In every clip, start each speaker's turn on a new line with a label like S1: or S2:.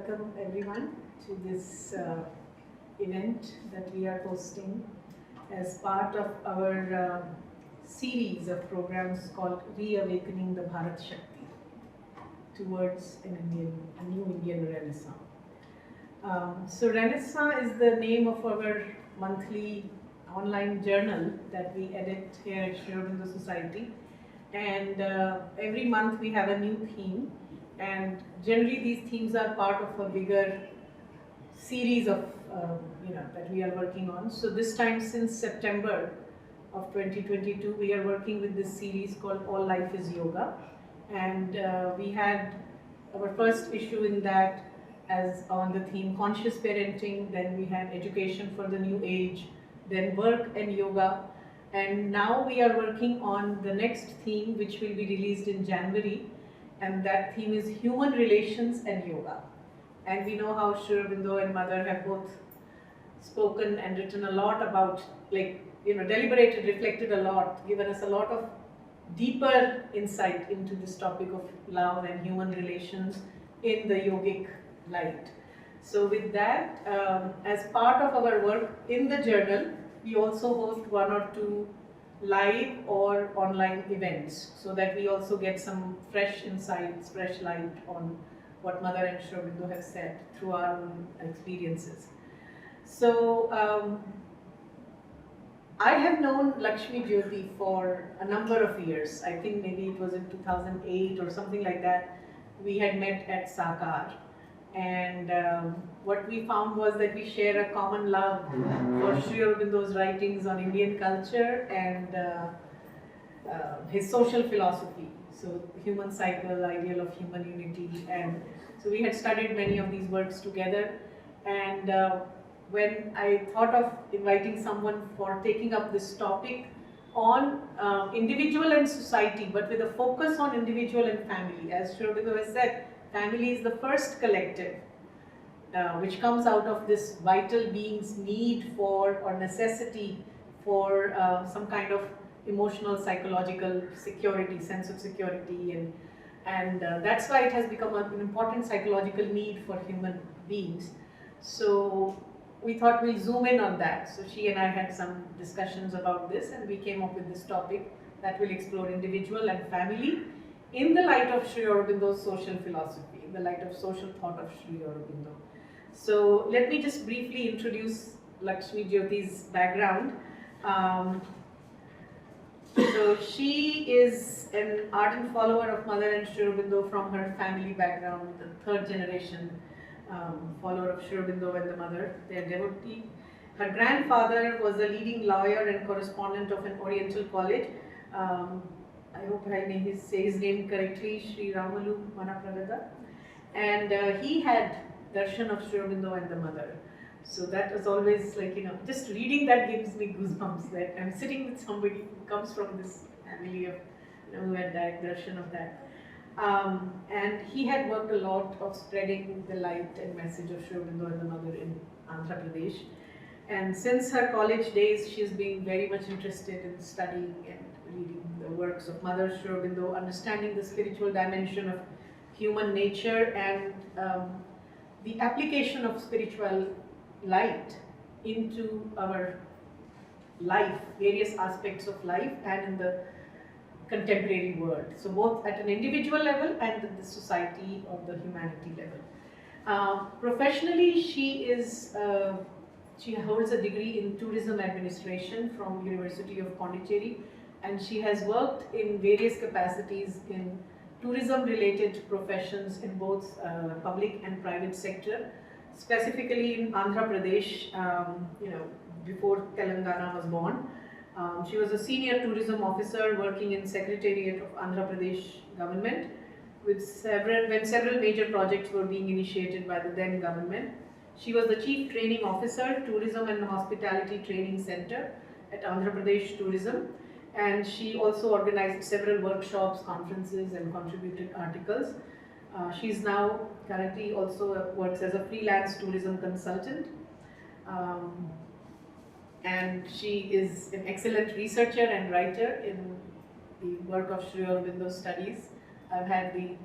S1: welcome everyone to this event that we are hosting as part of our series of programs called Reawakening the Bharat Shakti towards a new Indian Renaissance. So Renaissance is the name of our monthly online journal that we edit here at Sri Aurobindo Society, and every month we have a new theme, and generally these themes are part of a bigger series of that we are working on. So this time, since September of 2022, we are working with this series called All Life is Yoga, and we had our first issue in that as on the theme conscious parenting, then we had education for the new age, then work and yoga, and now we are working on the next theme which will be released in January, and that theme is human relations and yoga. And we know how Sri Aurobindo and Mother have both spoken and written a lot about, deliberated, reflected a lot, given us a lot of deeper insight into this topic of love and human relations in the yogic light. So with that, as part of our work in the journal, we also host one or two live or online events so that we also get some fresh insights, fresh light on what Mother and Sri Aurobindo have said through our own experiences. So I have known Lakshmi Jyothi for a number of years. I think maybe it was in 2008 or something like that. We had met at Sakar, and what we found was that we share a common love for Sri Aurobindo's writings on Indian culture and his social philosophy. So human cycle, ideal of human unity, and so we had studied many of these works together. And when I thought of inviting someone for taking up this topic on individual and society, but with a focus on individual and family, as Sri Aurobindo has said, family is the first collective, which comes out of this vital being's need for or necessity for some kind of emotional, psychological security, sense of security, and that's why it has become an important psychological need for human beings. So we thought we'll zoom in on that. So she and I had some discussions about this, and we came up with this topic that will explore individual and family in the light of Sri Aurobindo's social philosophy, in the light of social thought of Sri Aurobindo. So let me just briefly introduce Lakshmi Jyothi's background. So she is an ardent follower of Mother and Sri Aurobindo from her family background, the third generation follower of Sri Aurobindo and the Mother, their devotee. Her grandfather was a leading lawyer and correspondent of an Oriental college. I hope I may say his name correctly, Sri Aurobindo. And he had darshan of Sri Aurobindo and the Mother. So that was always just reading that gives me goosebumps that I'm sitting with somebody who comes from this family of, who had that darshan of that. And he had worked a lot of spreading the light and message of Sri Aurobindo and the Mother in Andhra Pradesh. And since her college days, she's been very much interested in studying and reading the works of Mother Sri Aurobindo, understanding the spiritual dimension of human nature and the application of spiritual light into our life, various aspects of life and in the contemporary world. So both at an individual level and at the society or the humanity level. Professionally, she holds a degree in tourism administration from University of Pondicherry, and she has worked in various capacities in tourism related professions in both public and private sector, specifically in Andhra Pradesh, before Telangana was born. She was a senior tourism officer working in Secretariat of Andhra Pradesh government when several major projects were being initiated by the then government. She was the Chief Training Officer, Tourism and Hospitality Training Center at Andhra Pradesh Tourism, and she also organized several workshops, conferences and contributed articles. She's now currently also works as a freelance tourism consultant. And she is an excellent researcher and writer in the work of Sri Aurobindo studies. I've had the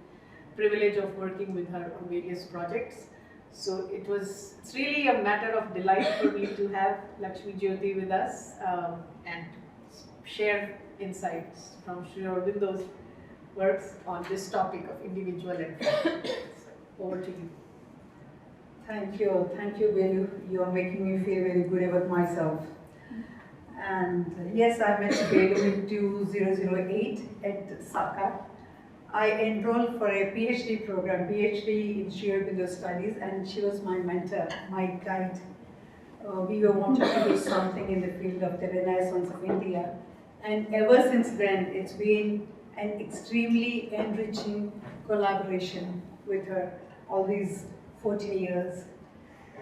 S1: privilege of working with her on various projects. So it's really a matter of delight for me to have Lakshmi Jyothi with us and share insights from Sri Aurobindo's works on this topic of individual and family. So, over to you.
S2: Thank you, Velu. You are making me feel very good about myself. And yes, I met Velu in 2008 at Saka. I enrolled for a PhD program, PhD in Sri Aurobindo studies, and she was my mentor, my guide. We were wanting to do something in the field of the Renaissance of India. And ever since then, it's been an extremely enriching collaboration with her all these 14 years.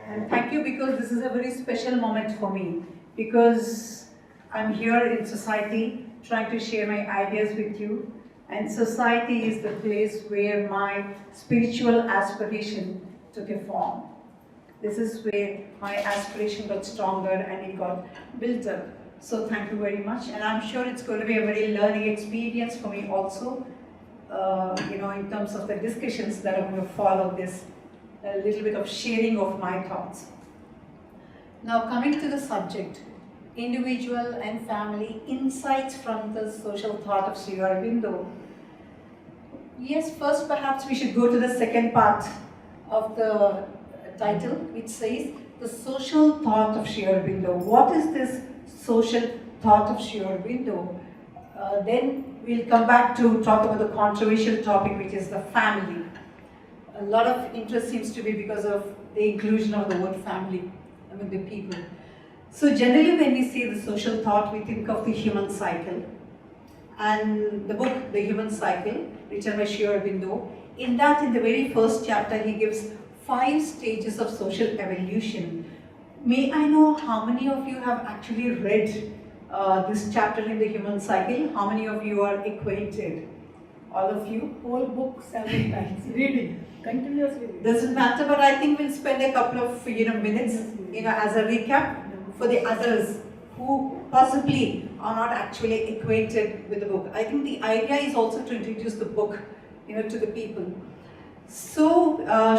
S2: And thank you, because this is a very special moment for me, because I'm here in society trying to share my ideas with you, and society is the place where my spiritual aspiration took a form. This is where my aspiration got stronger and it got built up. So thank you very much, and I'm sure it's going to be a very learning experience for me also, in terms of the discussions that are going to follow this, a little bit of sharing of my thoughts. Now coming to the subject, individual and family insights from the social thought of Sri Aurobindo. Yes, first perhaps we should go to the second part of the title, which says the social thought of Sri Aurobindo. What is this social thought of Sri Aurobindo? Then we'll come back to talk about the controversial topic, which is the family. A lot of interest seems to be because of the inclusion of the word family among the people. So generally when we say the social thought, we think of the human cycle. And the book, The Human Cycle, written by Sri Aurobindo, in that, in the very first chapter, he gives 5 stages of social evolution. May I know how many of you have actually read this chapter in The Human Cycle? How many of you are acquainted? All of you?
S1: Whole book several times, reading, continuously reading.
S2: Doesn't matter, but I think we'll spend a couple of minutes as a recap for the others who possibly are not actually acquainted with the book. I think the idea is also to introduce the book to the people. So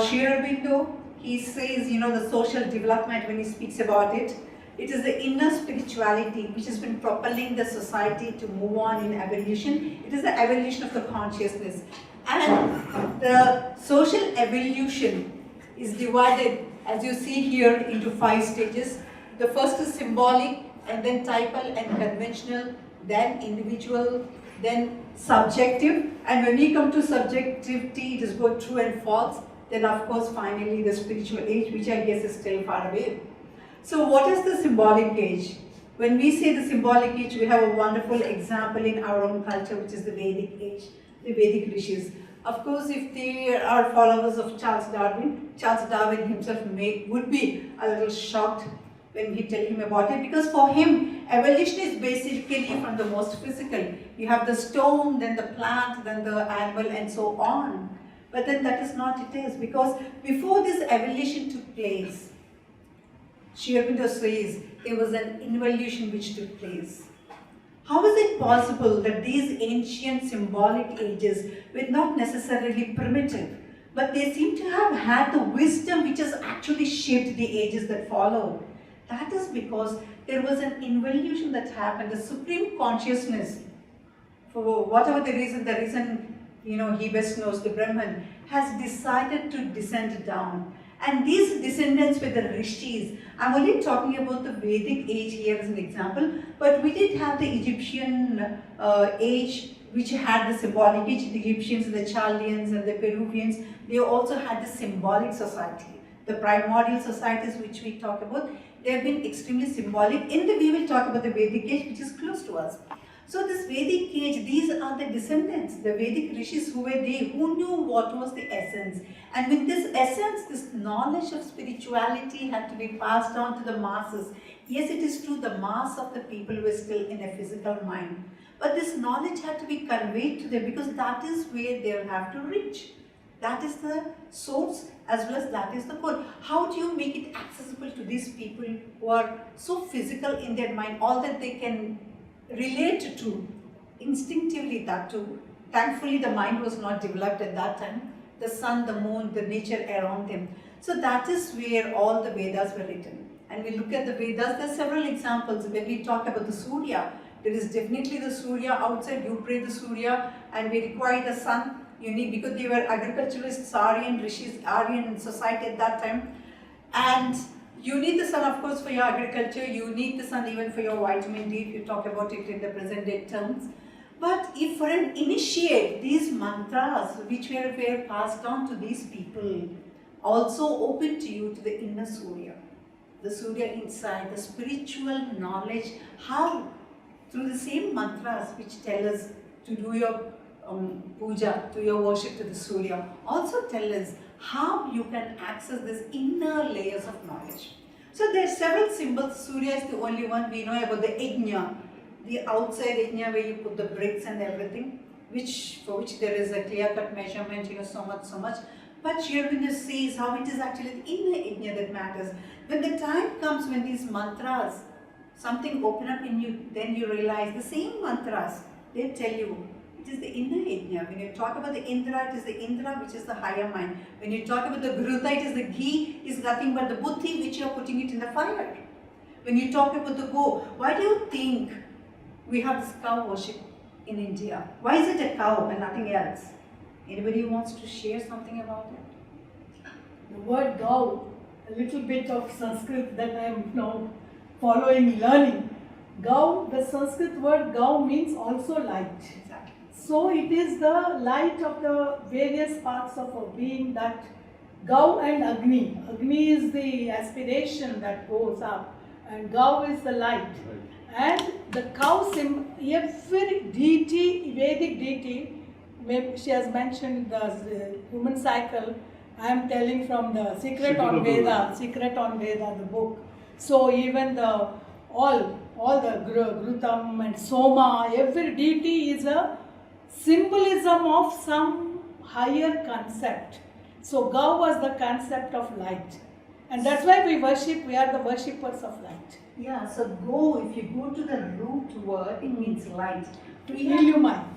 S2: Sri Aurobindo, he says, the social development, when he speaks about it, it is the inner spirituality which has been propelling the society to move on in evolution. It is the evolution of the consciousness. And the social evolution is divided, as you see here, into 5 stages. The first is symbolic, and then typal and conventional, then individual, then subjective. And when we come to subjectivity, it is both true and false. Then of course finally the spiritual age, which I guess is still far away. So what is the symbolic age? When we say the symbolic age, we have a wonderful example in our own culture, which is the Vedic age, the Vedic rishis. Of course, if they are followers of Charles Darwin himself would be a little shocked when we tell him about it, because for him, evolution is basically from the most physical. You have the stone, then the plant, then the animal, and so on. But then that is not it is, because before this evolution took place, Sri Aurobindo says there was an involution which took place. How is it possible that these ancient symbolic ages were not necessarily primitive, but they seem to have had the wisdom which has actually shaped the ages that followed? That is because there was an involution that happened. The supreme consciousness, for whatever the reason he best knows, the Brahman, has decided to descend down. And these descendants were the rishis. I'm only talking about the Vedic age here as an example, but we did have the Egyptian age, which had the symbolic age. The Egyptians, the Chaldeans, and the Peruvians, they also had the symbolic society. The primordial societies which we talk about, they have been extremely symbolic. We will talk about the Vedic age, which is close to us. So this Vedic age, these are the descendants, the Vedic rishis who were they, who knew what was the essence. And with this essence, this knowledge of spirituality had to be passed on to the masses. Yes, it is true, the mass of the people were still in a physical mind. But this knowledge had to be conveyed to them, because that is where they'll have to reach. That is the source as well as that is the core. How do you make it accessible to these people who are so physical in their mind, all that they can relate to instinctively, that too. Thankfully the mind was not developed at that time. The sun, the moon, the nature around them. So that is where all the Vedas were written. And we look at the Vedas, there are several examples. When we talk about the Surya, there is definitely the Surya outside, you pray the Surya, and we require the sun. You need, because they were agriculturists, Aryan rishis, Aryan society at that time. And you need the sun, of course, for your agriculture. You need the sun even for your vitamin D, if you talk about it in the present day terms. But if for an initiate, these mantras which were passed on to these people also open to you to the inner Surya. The Surya inside, the spiritual knowledge, how through the same mantras which tell us to do your puja, to your worship to the Surya, also tell us how you can access this inner layers of knowledge. So there are several symbols. Surya is the only one. We know about the yajna, the outside yajna where you put the bricks and everything, for which there is a clear-cut measurement, so much. But Sri Aurobindo says how it is actually the inner yajna that matters. When the time comes when these mantras, something open up in you, then you realize the same mantras, they tell you it is the inner yajna. When you talk about the Indra, it is the Indra which is the higher mind. When you talk about the Gruta, it is the ghee, is nothing but the buddhi which you are putting it in the fire. When you talk about the go, why do you think we have this cow worship in India? Why is it a cow and nothing else? Anybody who wants to share something about it?
S3: The word Gau, a little bit of Sanskrit that I am now learning. Gau, the Sanskrit word Gau means also light.
S2: Exactly.
S3: So it is the light of the various parts of our being, that Gau and Agni. Agni is the aspiration that goes up, and Gau is the light. And the cow every deity, Vedic deity, she has mentioned the human cycle. I am telling from the Secret on Veda, the book. So even all the Grutam and Soma, every deity is a symbolism of some higher concept. So Gau was the concept of light. And that's why we are the worshippers of light.
S2: Yeah, so go, if you go to the root word, it means light.
S3: Illumine.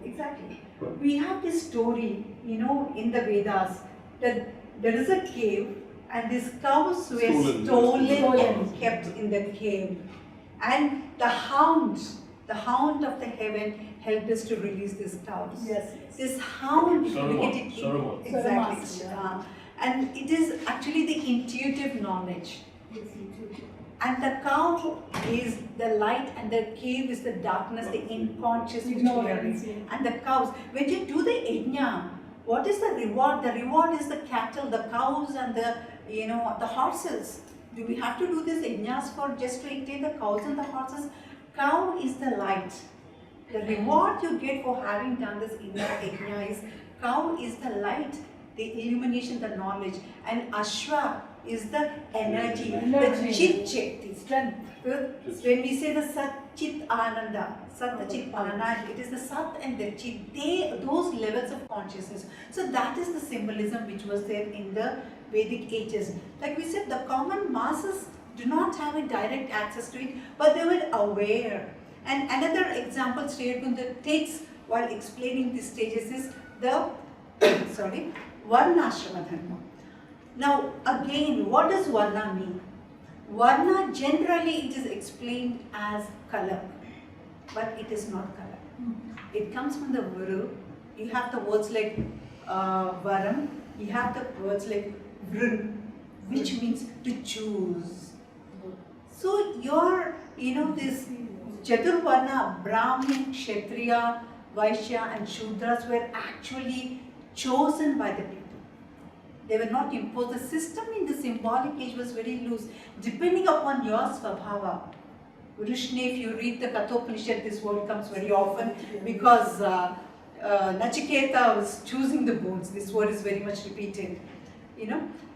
S2: Exactly. We have this story, in the Vedas, that there is a cave and these cows were stolen and kept in the cave. And the hound of the heaven helped us to release these cows.
S3: Yes.
S2: This hound,
S4: Sarama.
S2: exactly. And it is actually the intuitive knowledge. And the cow is the light and the cave is the darkness, the unconscious which we are in. And the cows, when you do the yajna, what is the reward? The reward is the cattle, the cows and the horses. Do we have to do these yajnas for just to attain the cows and the horses? Cow is the light. The reward you get for having done this inner yajna is, cow is the light, the illumination, the knowledge, and Ashwa is the energy, the chit shakti, strength. When we say the Sat Chit Ananda, Sat Chit Ananda, it is the Sat and the Chit, those levels of consciousness. So that is the symbolism which was there in the Vedic ages. Like we said, the common masses do not have a direct access to it, but they were aware. And another example Sri Aurobindo takes while explaining these stages is the Varnashrama Dharma. Now again, what does Varna mean? Varna, generally it is explained as color, but it is not color. It comes from the Vuru. You have the words like Varam, you have the words like Vrun, which means to choose. So your, this Chaturvarna, Brahmin, Kshatriya, Vaishya and Shudras were actually chosen by the people. They were not imposed. The system in the symbolic age was very loose, depending upon your svabhava. Vrishni, if you read the Kathopanishad, this word comes very often because Nachiketa was choosing the bones. This word is very much repeated.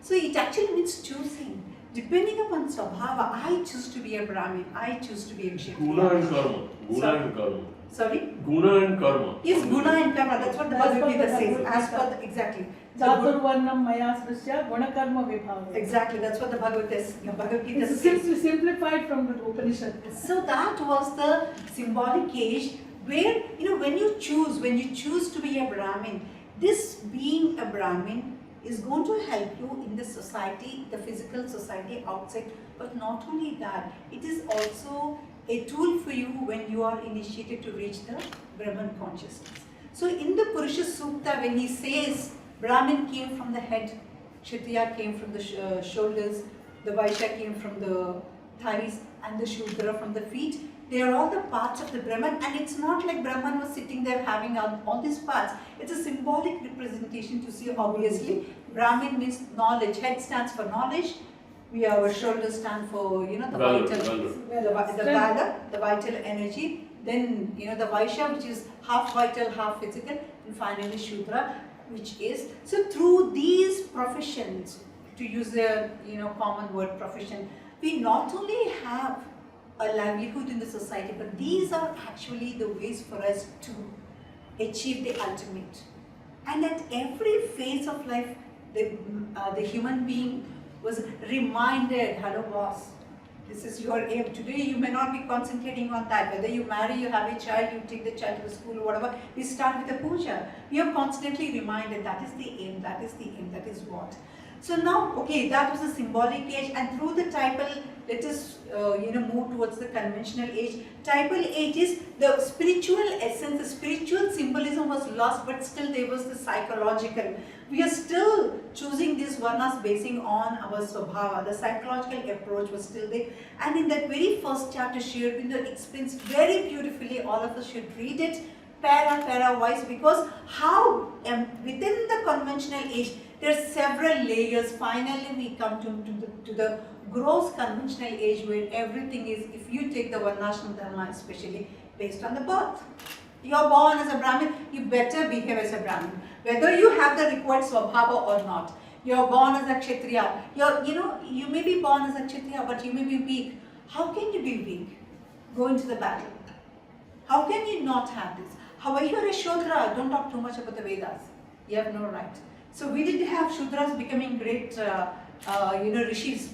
S2: So it actually means choosing. Depending upon svabhava, I choose to be a Brahmin, I choose to be a Kshatriya.
S4: Guna and karma. Guna and karma.
S2: Sorry?
S4: Guna and karma.
S2: Yes, Guna and karma. That's what the Bhagavad Gita says. As per exactly.
S3: Chaturvarnam maya srishya gunakarma vibhava.
S2: Exactly, that's what the Bhagavad Gita
S3: It's
S2: says.
S3: simplified from the Upanishad.
S2: So that was the symbolic age where, when you choose to be a Brahmin, this being a Brahmin is going to help you in the society, the physical society outside. But not only that, it is also a tool for you when you are initiated to reach the Brahman consciousness. So in the Purusha Sukta, when he says Brahmin came from the head, Kshatriya came from the shoulders, the Vaishya came from the thighs, and the Shudra from the feet, they are all the parts of the Brahman, and it's not like Brahman was sitting there having all these parts. It's a symbolic representation to see. Obviously, Brahmin means knowledge. Head stands for knowledge. Our shoulders stand for, the
S4: Valor,
S2: vital,
S4: valor.
S2: the valor, the vital energy. Then, the Vaishya, which is half vital, half physical, and finally Shudra, which is, so through these professions, to use a, common word profession, we not only have a livelihood in the society, but these are actually the ways for us to achieve the ultimate. And at every phase of life, the human being was reminded, hello boss, this is your aim. Today you may not be concentrating on that. Whether you marry, you have a child, you take the child to the school or whatever, we start with a puja. We are constantly reminded that is the aim, that is the aim, that is what. So now, okay, that was a symbolic age, and through the typal, let us move towards the conventional age. Typal age is the spiritual essence, the spiritual symbolism was lost, but still there was the psychological. We are still choosing these varnas basing on our swabhava. The psychological approach was still there. And in that very first chapter, Sri Aurobindo explains very beautifully, all of us should read it, para wise, because how within the conventional age, there are several layers. Finally, we come to the gross conventional age where everything is, if you take the Varnashram Dharma, especially based on the birth. You are born as a Brahmin, you better behave as a Brahmin. Whether you have the required swabhava or not. You are born as a Kshatriya. You may be born as a Kshatriya, but you may be weak. How can you be weak? Go into the battle. How can you not have this? How are you a Shudra? Don't talk too much about the Vedas. You have no right. So we didn't have Shudras becoming great, rishis.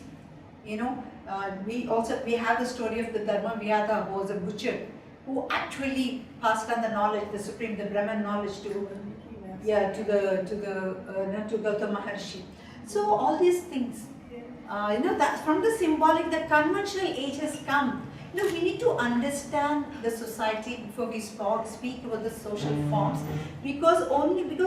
S2: We have the story of the Dharmavyata, who was a butcher, who actually passed on the knowledge, the supreme, the Brahman knowledge to Gautama Maharshi. So all these things, that from the symbolic, the conventional age has come. We need to understand the society before we speak about the social forms, because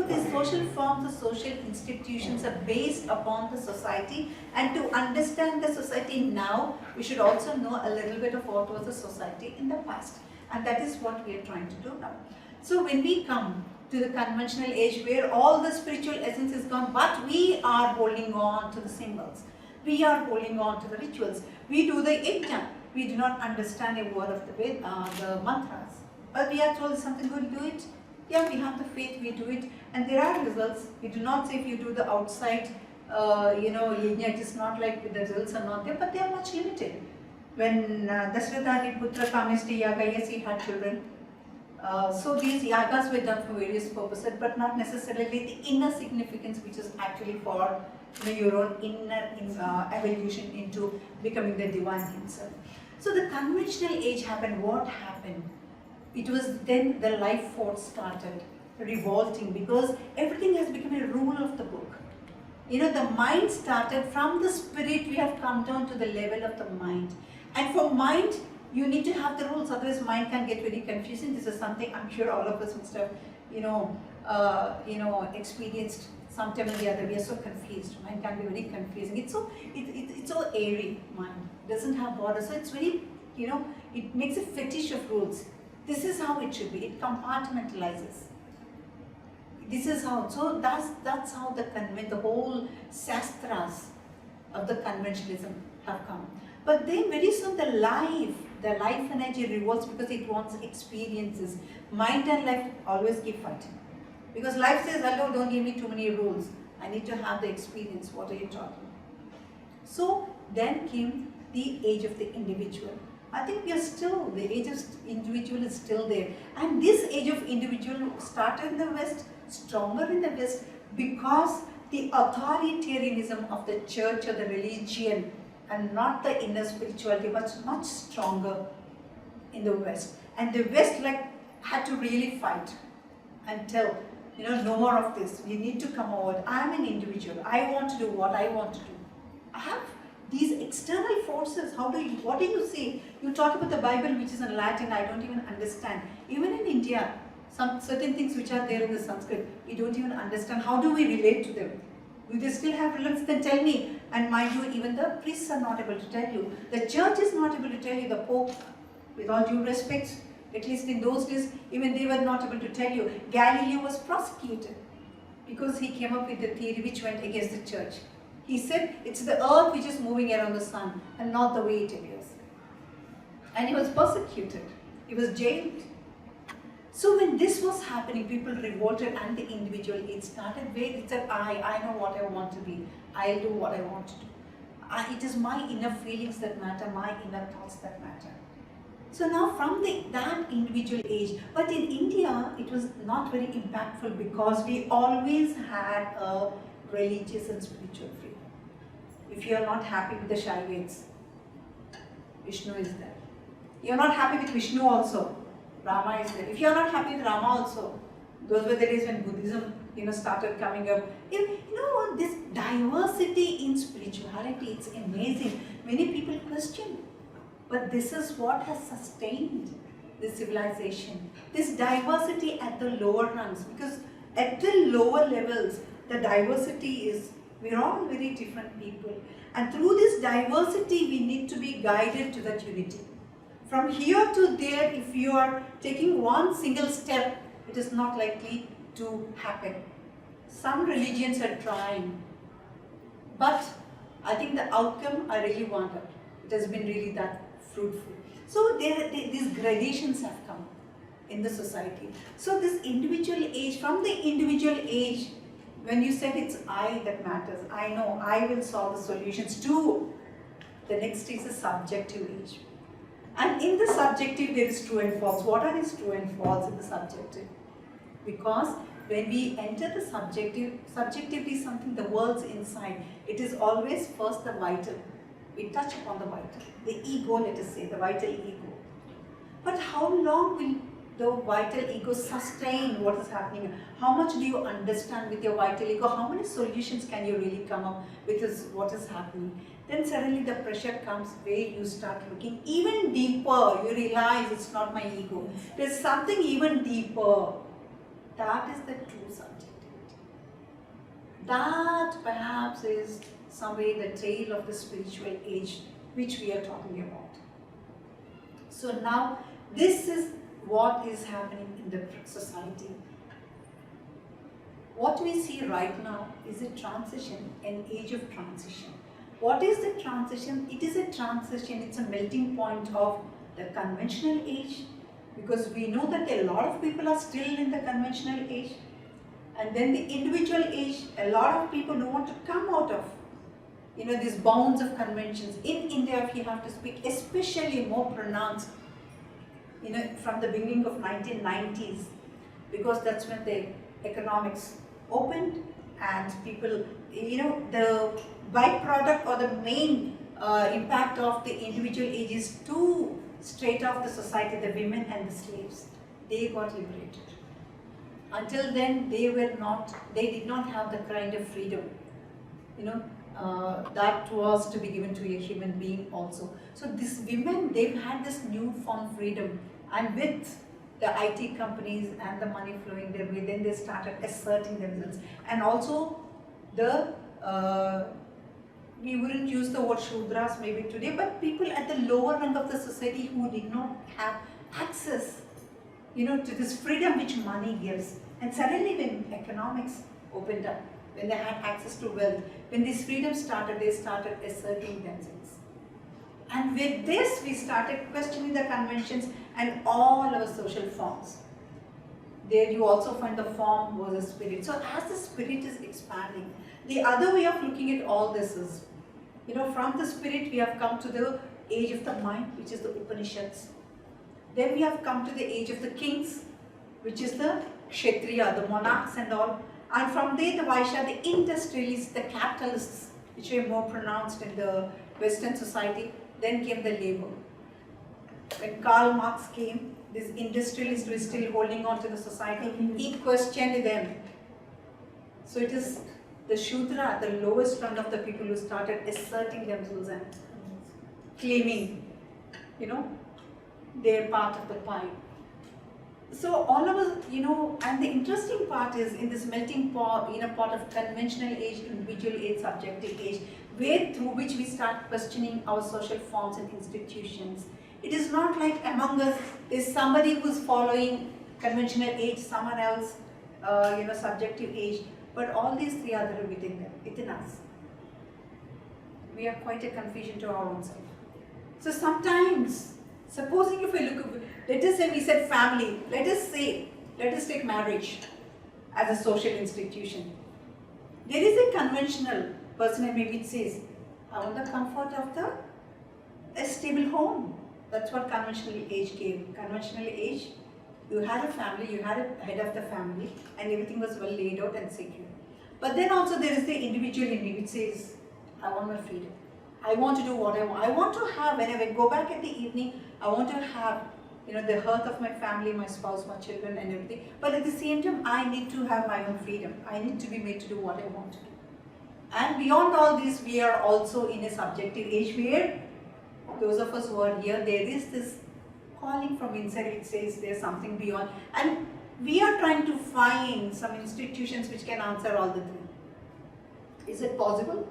S2: these social forms, the social institutions are based upon the society, and to understand the society now, we should also know a little bit of what was the society in the past, and that is what we are trying to do now. So when we come to the conventional age where all the spiritual essence is gone, but we are holding on to the symbols, we are holding on to the rituals, we do the yajna. We do not understand a word of the mantras. But we are told something good, do it. Yeah, we have the faith, we do it. And there are results. We do not say if you do the outside, yajna, it is not like the results are not there, but they are much limited. When Dasratha did Putra Kamesti Yaga, yes, he had children. So these yagas were done for various purposes, but not necessarily the inner significance, which is actually for your own inner evolution into becoming the divine himself. So the conventional age happened. What happened? It was then the life force started revolting, because everything has become a rule of the book. The mind started from the spirit, we have come down to the level of the mind. And for mind, you need to have the rules, otherwise mind can get very confusing. This is something I'm sure all of us must have, experienced sometime or the other. We are so confused. Mind can be very confusing. It's so airy, mind. Doesn't have borders. So it's very, it makes a fetish of rules. This is how it should be. It compartmentalizes. This is how, so that's how the whole sastras of the conventionalism have come. But then very soon the life energy revolts, because it wants experiences. Mind and life always keep fighting. Because life says, hello, don't give me too many rules. I need to have the experience. What are you talking? So then came the age of the individual. I think we are still, the age of individual is still there. And this age of individual started in the West, stronger in the West, because the authoritarianism of the church or the religion, and not the inner spirituality, was much stronger in the West. And the West had to really fight until no more of this. We need to come over. I am an individual. I want to do what I want to do. I have these external forces. What do you say? You talk about the Bible, which is in Latin, I don't even understand. Even in India, some certain things which are there in the Sanskrit, we don't even understand. How do we relate to them? Do they still have relevance? Then tell me. And mind you, even the priests are not able to tell you. The church is not able to tell you. The Pope, with all due respect, at least in those days, even they were not able to tell you. Galileo was prosecuted because he came up with a theory which went against the church. He said it's the earth which is moving around the sun and not the way it appears. And he was persecuted. He was jailed. So when this was happening, people revolted and the individual, it started where it said, I know what I want to be. I'll do what I want to do. It is my inner feelings that matter, my inner thoughts that matter. So now from that individual age, but in India, it was not very impactful because we always had a religious and spiritual freedom. If you are not happy with the Shaivites, Vishnu is there. You are not happy with Vishnu also, Rama is there. If you are not happy with Rama also, those were the days when Buddhism started coming up. This diversity in spirituality, it's amazing. Many people question, but this is what has sustained this civilization. This diversity at the lower rungs, because at the lower levels, the diversity is, we're all very different people. And through this diversity, we need to be guided to that unity. From here to there, if you are taking one single step, it is not likely to happen. Some religions are trying, but I think the outcome I really wanted. It has been really that fruitful. So these gradations have come in the society. So this individual age, from the individual age, when you said it's I that matters, I know I will solve the solutions too. The next is the subjective age. And in the subjective, there is true and false. What are these true and false in the subjective? Because when we enter the subjective is something, the world's inside. It is always first the vital. We touch upon the vital. The ego, let us say, the vital ego. But how long will the vital ego sustain what is happening? How much do you understand with your vital ego? How many solutions can you really come up with what is happening? Then suddenly the pressure comes where you start looking even deeper. You realize it's not my ego. There's something even deeper. That is the true subjectivity. That perhaps is some way the tale of the spiritual age which we are talking about. So now this is what is happening in the society. What we see right now is a transition, an age of transition. What is the transition? It is a transition, it's a melting point of the conventional age, because we know that a lot of people are still in the conventional age, and then the individual age, a lot of people who want to come out of these bounds of conventions. In India, if you have to speak, especially more pronounced, from the beginning of 1990s, because that's when the economics opened and people, the byproduct or the main impact of the individual age is to straight off the society, the women and the slaves. They got liberated. Until then, they did not have the kind of freedom, that was to be given to a human being also. So these women, they've had this newfound freedom, and with the IT companies and the money flowing their way, then they started asserting themselves. And also we wouldn't use the word Shudras maybe today, but people at the lower rung of the society who did not have access, to this freedom which money gives. And suddenly when economics opened up, when they had access to wealth, when this freedom started, they started asserting themselves. And with this, we started questioning the conventions and all our social forms. There you also find the form was a spirit. So as the spirit is expanding, the other way of looking at all this is, from the spirit we have come to the age of the mind, which is the Upanishads. Then we have come to the age of the kings, which is the Kshatriya, the monarchs and all. And from there the Vaishya, the industrialists, the capitalists, which were more pronounced in the Western society. Then came the labor. when Karl Marx came, this industrialist who is still holding on to the society, he questioned them. So it is the Shudra, the lowest rung of the people who started asserting themselves and claiming, their part of the pie. So all of us, and the interesting part is in this melting pot, pot of conventional age, individual age, subjective age, through which we start questioning our social forms and institutions. It is not like among us is somebody who's following conventional age, someone else, subjective age, but all these three are there within us. We are quite a confusion to our own self. So sometimes, supposing if we look, let us say we said family, let us take marriage as a social institution. There is a conventional person maybe it says, I want the comfort of a stable home. That's what conventional age gave. Conventional age, you had a family, you had a head of the family, and everything was well laid out and secure. But then also there is the individual in me which says, I want my freedom. I want to do what I want. I want to have, when I go back in the evening, I want to have, the hearth of my family, my spouse, my children and everything. But at the same time, I need to have my own freedom. I need to be made to do what I want to do. And beyond all this, we are also in a subjective age where those of us who are here, there is this calling from inside, it says there's something beyond. And we are trying to find some institutions which can answer all the three. Is it possible?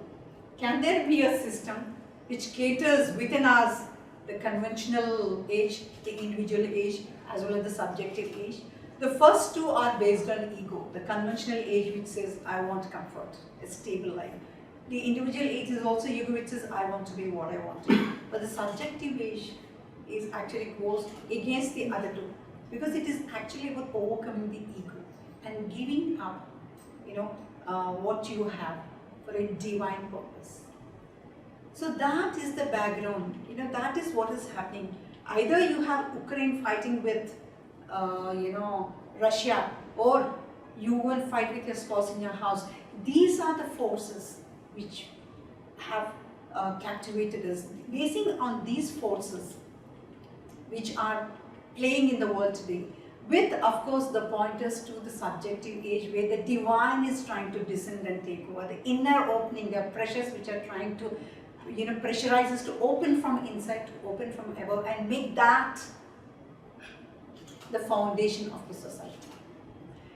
S2: Can there be a system which caters within us the conventional age, the individual age, as well as the subjective age? The first two are based on ego. The conventional age which says, I want comfort, a stable life. The individual age is also ego which says, I want to be what I want to be. But the subjective age is actually goes against the other two, because it is actually about overcoming the ego and giving up, what you have for a divine purpose. So that is the background, that is what is happening. Either you have Ukraine fighting with, Russia, or you will fight with your spouse in your house. These are the forces which have captivated us. Basing on these forces which are playing in the world today, with of course the pointers to the subjective age where the divine is trying to descend and take over, the inner opening, the pressures which are trying to pressurize us to open from inside, to open from above, and make that the foundation of the society.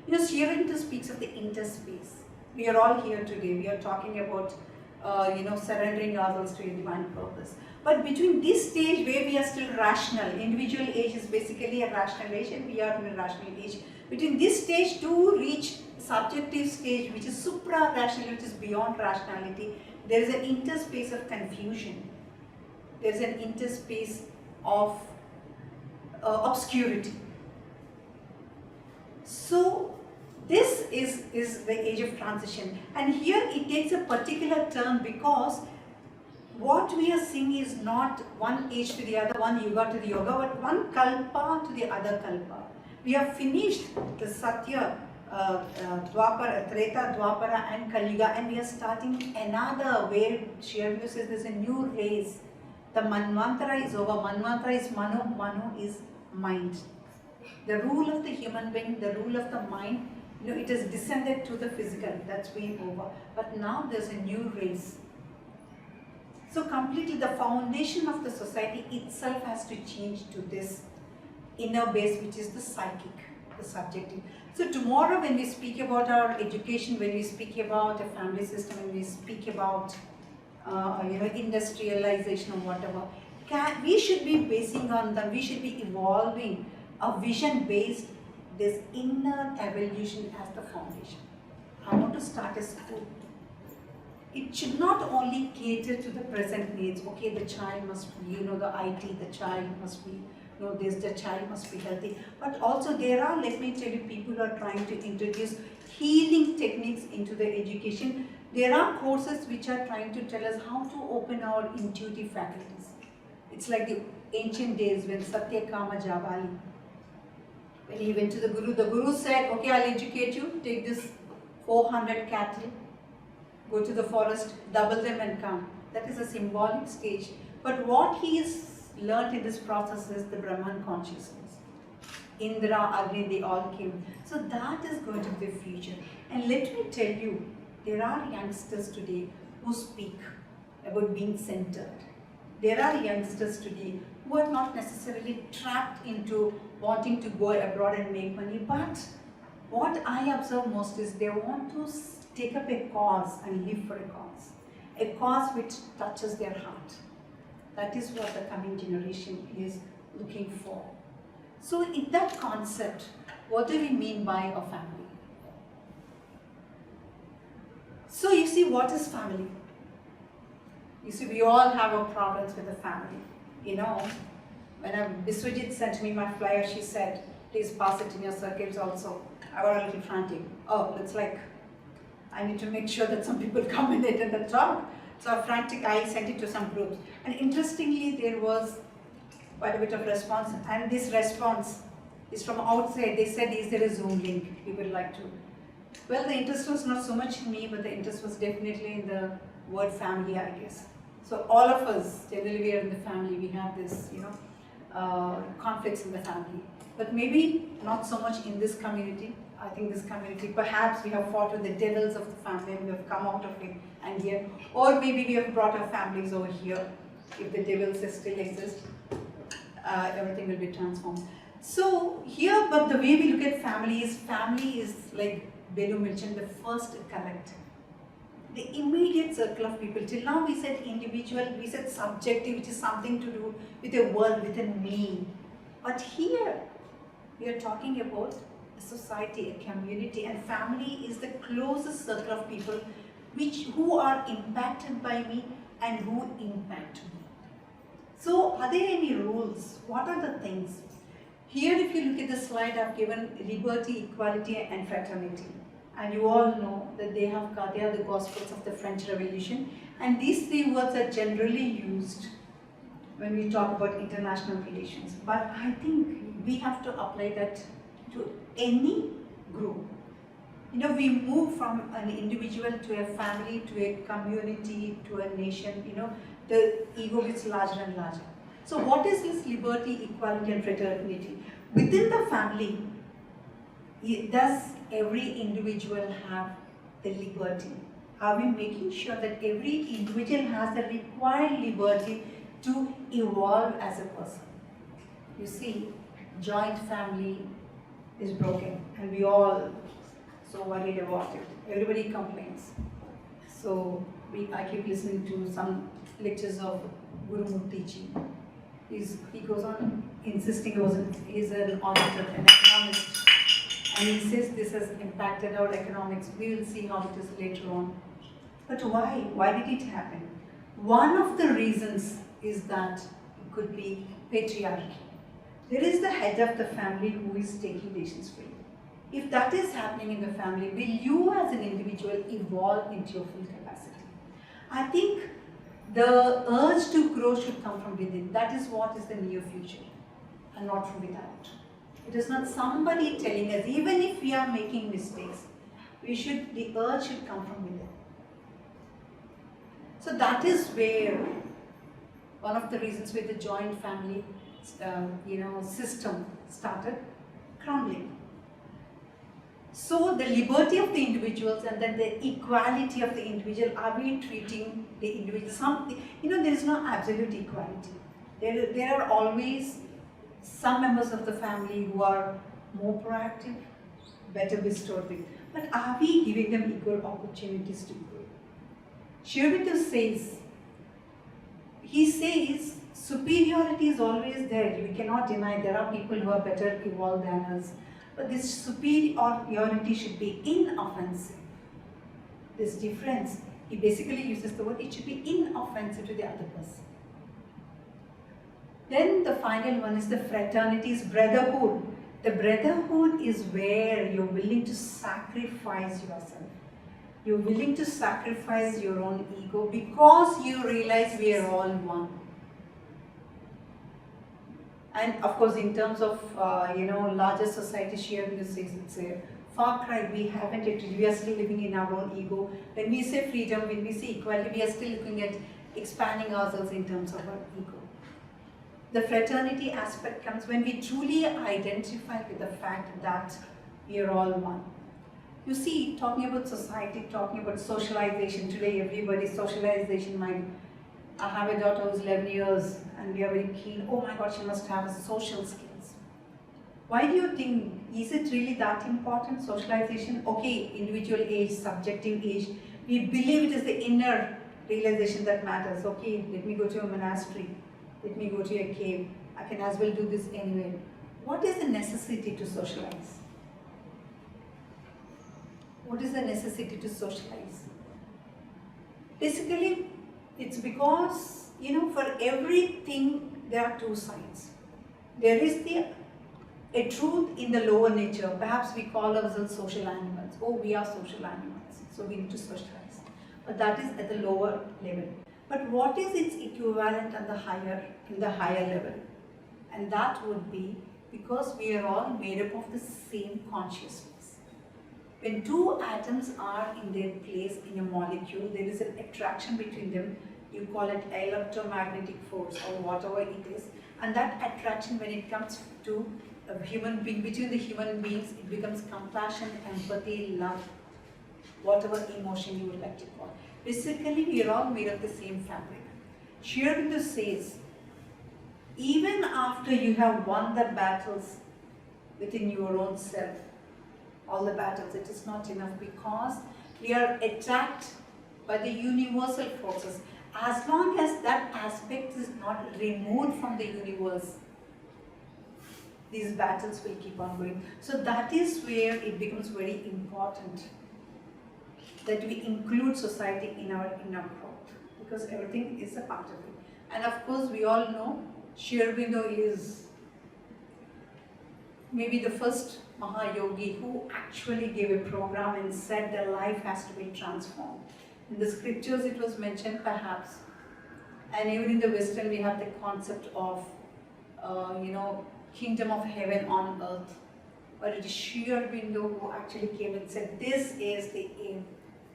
S2: Sri Aurobindo speaks of the interspace. We are all here today, we are talking about surrendering ourselves to a divine purpose. But between this stage where we are still rational, individual age is basically a rational age and we are in a rational age. Between this stage to reach subjective stage, which is supra-rational, which is beyond rationality, there is an interspace of confusion. There is an interspace of obscurity. So this is the age of transition, and here it takes a particular turn because what we are seeing is not one age to the other, one yuga to the yoga, but one kalpa to the other kalpa. We have finished the Satya, Dwapara, Treta, Dwapara and Kali Yuga, and we are starting another where Sri Aurobindo says there's a new race. The Manvantara is over. Manvantara is Manu, Manu is mind. The rule of the human being, the rule of the mind, it has descended to the physical, that's been over. But now there's a new race. So completely the foundation of the society itself has to change to this inner base, which is the psychic, the subjective. So tomorrow when we speak about our education, when we speak about a family system, when we speak about industrialization or whatever, we should be basing on them, we should be evolving a vision based this inner evolution as the foundation. I want to start a school. It should not only cater to the present needs. Okay, the child must be, the IT, the child must be, this, the child must be healthy. But also there are, let me tell you, people who are trying to introduce healing techniques into the education. There are courses which are trying to tell us how to open our intuitive faculties. It's like the ancient days when Satyakama Jabali, when he went to the Guru said, okay, I'll educate you, take this 400 cattle, go to the forest, double them and come. That is a symbolic stage. But what he is learned in this process is the Brahman consciousness. Indra, Agni, they all came. So that is going to be the future. And let me tell you, there are youngsters today who speak about being centered. There are youngsters today who are not necessarily trapped into wanting to go abroad and make money, but what I observe most is they want to take up a cause and live for a cause which touches their heart. That is what the coming generation is looking for. So in that concept, what do we mean by a family? So you see, what is family? You see, we all have our problems with the family. You know, when Biswajit sent me my flyer, she said, please pass it in your circuits also. I got a little frantic. Oh, it's like, I need to make sure that some people come in it and then talk. So frantic, I sent it to some groups. And interestingly, there was quite a bit of response. And this response is from outside. They said, is there a Zoom link we would like to? Well, the interest was not so much in me, but the interest was definitely in the word family, I guess. So all of us, generally we are in the family, we have this, conflicts in the family. But maybe not so much in this community. I think this community, perhaps we have fought with the devils of the family and we have come out of it and here. Or maybe we have brought our families over here. If the devils still exist, everything will be transformed. So here, but the way we look at family is like Belu mentioned, the first collective. The immediate circle of people. Till now we said individual, we said subjective, which is something to do with a world, with a me. But here, we are talking about a society, a community, and family is the closest circle of people who are impacted by me and who impact me. So, are there any rules? What are the things? Here, if you look at the slide, I've given liberty, equality, and fraternity. And you all know that they are the Gospels of the French Revolution. And these three words are generally used when we talk about international relations. But I think we have to apply that to any group. You know, we move from an individual to a family, to a community, to a nation, the ego gets larger and larger. So what is this liberty, equality, and fraternity? Within the family, does every individual have the liberty? Are we making sure that every individual has the required liberty to evolve as a person? You see, joint family is broken and we all so worried about it. Everybody complains. So I keep listening to some lectures of Guru Murthy Ji. He goes on insisting he's an auditor, an economist. And he says this has impacted our economics. We will see how it is later on. But why? Why did it happen? One of the reasons is that it could be patriarchy. There is the head of the family who is taking decisions for you. If that is happening in the family, will you as an individual evolve into your full capacity? I think the urge to grow should come from within. That is what is the near future and not from without. It is not somebody telling us, even if we are making mistakes, the urge should come from within. So that is where one of the reasons where the joint family, system started crumbling. So the liberty of the individuals and then the equality of the individual, are we treating the individual? There is no absolute equality. There are always some members of the family who are more proactive, better bestowed with. But are we giving them equal opportunities to grow? Sri Aurobindo says, superiority is always there. We cannot deny there are people who are better evolved than us. But this superiority should be inoffensive. This difference, he basically uses the word, it should be inoffensive to the other person. Then the final one is the fraternity's brotherhood. The brotherhood is where you're willing to sacrifice yourself. You're willing to sacrifice your own ego because you realize we are all one. And of course, in terms of larger society, Sri Aurobindo says it's a far cry. We haven't yet. We are still living in our own ego. When we say freedom, when we say equality, we are still looking at expanding ourselves in terms of our ego. The fraternity aspect comes when we truly identify with the fact that we are all one. You see, talking about society, talking about socialization, today everybody's socialization mind. I have a daughter who's 11 years and we are very keen, oh my God, she must have social skills. Why do you think, is it really that important, socialization? Okay, individual age, subjective age, we believe it is the inner realization that matters. Okay, let me go to a monastery, let me go to a cave, I can as well do this anywhere. What is the necessity to socialize? What is the necessity to socialize? Basically, it's because, for everything there are two sides. There is a truth in the lower nature. Perhaps we call ourselves social animals. Oh, we are social animals, so we need to socialize. But that is at the lower level. But what is its equivalent in the higher level? And that would be because we are all made up of the same consciousness. When two atoms are in their place in a molecule, there is an attraction between them. You call it electromagnetic force or whatever it is. And that attraction, when it comes to a human being, between the human beings, it becomes compassion, empathy, love, whatever emotion you would like to call. Basically, we are all made of the same fabric. Sri Aurobindo says, even after you have won the battles within your own self, all the battles, it is not enough because we are attacked by the universal forces. As long as that aspect is not removed from the universe, these battles will keep on going. So that is where it becomes very important that we include society in our growth, because everything is a part of it. And of course, we all know Sri Aurobindo is maybe the first Mahayogi who actually gave a program and said that life has to be transformed. In the scriptures it was mentioned perhaps, and even in the Western we have the concept of, kingdom of heaven on earth. But it is Sri Aurobindo who actually came and said this is the aim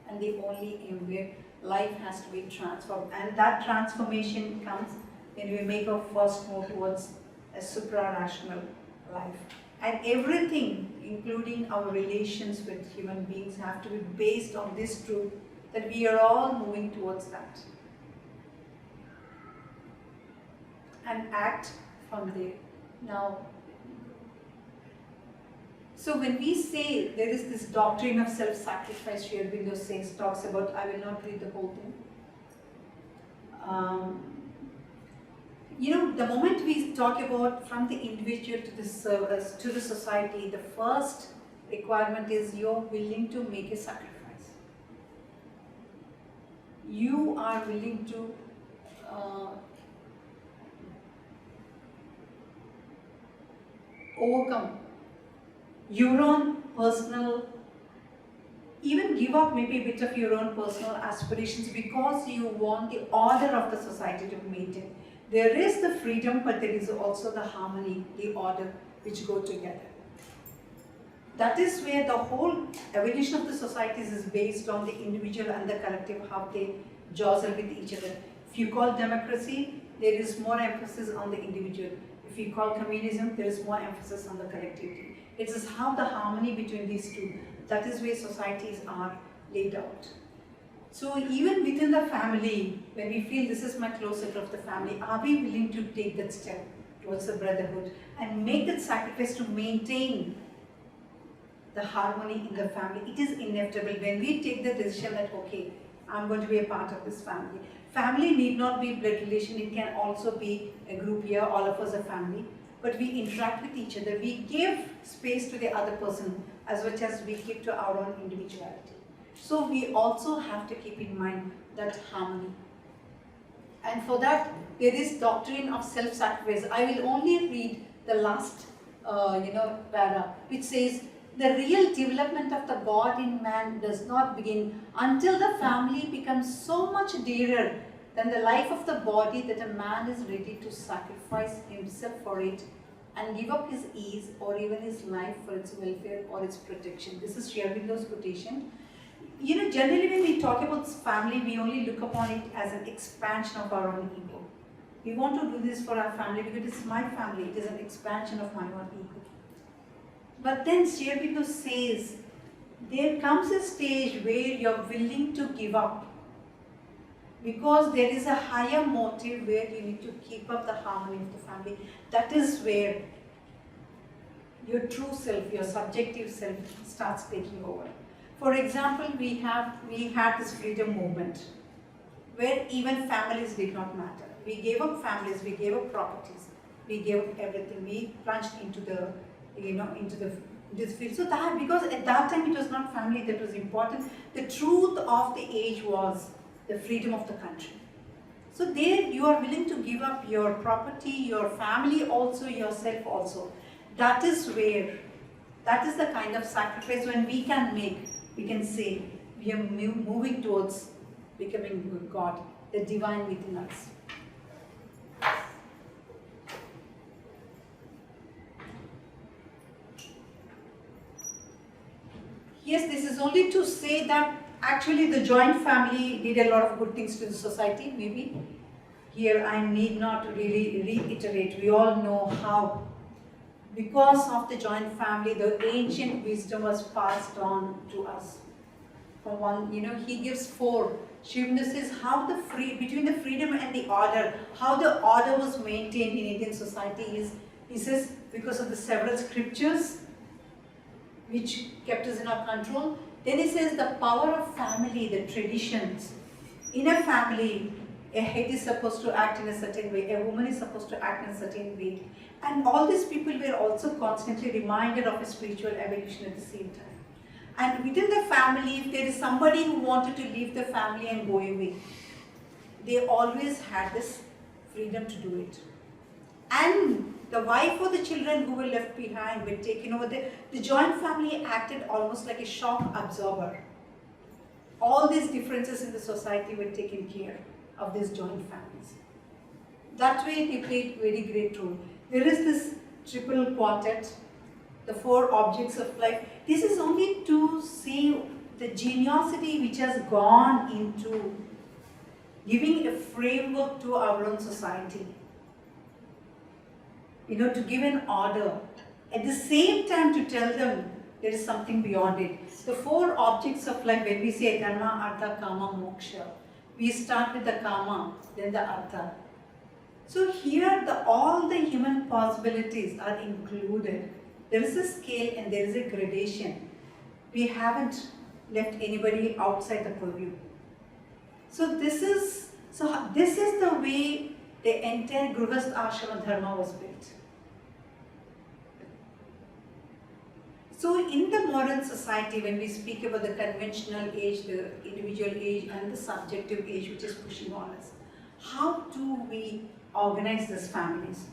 S2: and the only aim where life has to be transformed. And that transformation comes when we make our first move towards a supra-rational life. And everything, including our relations with human beings, have to be based on this truth that we are all moving towards that. And act from there. Now, so when we say there is this doctrine of self-sacrifice, Sri Aurobindo talks about, I will not read the whole thing. The moment we talk about from the individual to the service, to the society, the first requirement is you're willing to make a sacrifice. You are willing to overcome your own personal, even give up maybe a bit of your own personal aspirations because you want the order of the society to be maintained. There is the freedom, but there is also the harmony, the order, which go together. That is where the whole evolution of the societies is based on the individual and the collective, how they jostle with each other. If you call democracy, there is more emphasis on the individual. If you call communism, there is more emphasis on the collectivity. It is how the harmony between these two, that is where societies are laid out. So even within the family, when we feel this is my close circle of the family, are we willing to take that step towards the brotherhood and make that sacrifice to maintain the harmony in the family? It is inevitable when we take the decision that, okay, I'm going to be a part of this family. Family need not be blood relation, it can also be a group here, all of us are family. But we interact with each other, we give space to the other person as much as we give to our own individuality. So we also have to keep in mind that harmony. And for that, there is doctrine of self-sacrifice. I will only read the last, para, which says, the real development of the God in man does not begin until the family becomes so much dearer than the life of the body that a man is ready to sacrifice himself for it and give up his ease or even his life for its welfare or its protection. This is Sri Aurobindo's quotation. Generally when we talk about family, we only look upon it as an expansion of our own ego. We want to do this for our family because it's my family, it is an expansion of my own ego. But then Sri Aurobindo says, there comes a stage where you're willing to give up because there is a higher motive where you need to keep up the harmony of the family. That is where your true self, your subjective self starts taking over. For example, we had this freedom movement where even families did not matter. We gave up families, we gave up properties, we gave up everything. We plunged into the, into this field. So that, because at that time it was not family that was important. The truth of the age was the freedom of the country. So there you are willing to give up your property, your family also, yourself also. That is where, that is the kind of sacrifice when we can make, we can say, we are moving towards becoming God, the divine within us. Yes, this is only to say that actually the joint family did a lot of good things to the society, maybe. Here I need not really reiterate, we all know how. Because of the joint family, the ancient wisdom was passed on to us. For one, he gives 4. Sri Aurobindo says how between the freedom and the order, how the order was maintained in Indian society is, he says, because of the several scriptures which kept us in our control. Then he says the power of family, the traditions. In a family, a head is supposed to act in a certain way, a woman is supposed to act in a certain way. And all these people were also constantly reminded of a spiritual evolution at the same time. And within the family, if there is somebody who wanted to leave the family and go away, they always had this freedom to do it. And the wife or the children who were left behind were taken over. The joint family acted almost like a shock absorber. All these differences in the society were taken care of these joint families. That way they played very great role. There is this triple quartet, the 4 objects of life. This is only to see the geniosity which has gone into giving a framework to our own society. To give an order. At the same time to tell them there is something beyond it. The 4 objects of life, when we say dharma, artha, kama, moksha, we start with the kama, then the artha. So here all the human possibilities are included. There is a scale and there is a gradation. We haven't left anybody outside the purview. So this is the way the entire Grihastha Ashrama Dharma was built. So in the modern society, when we speak about the conventional age, the individual age and the subjective age which is pushing on us, how do we organize these families?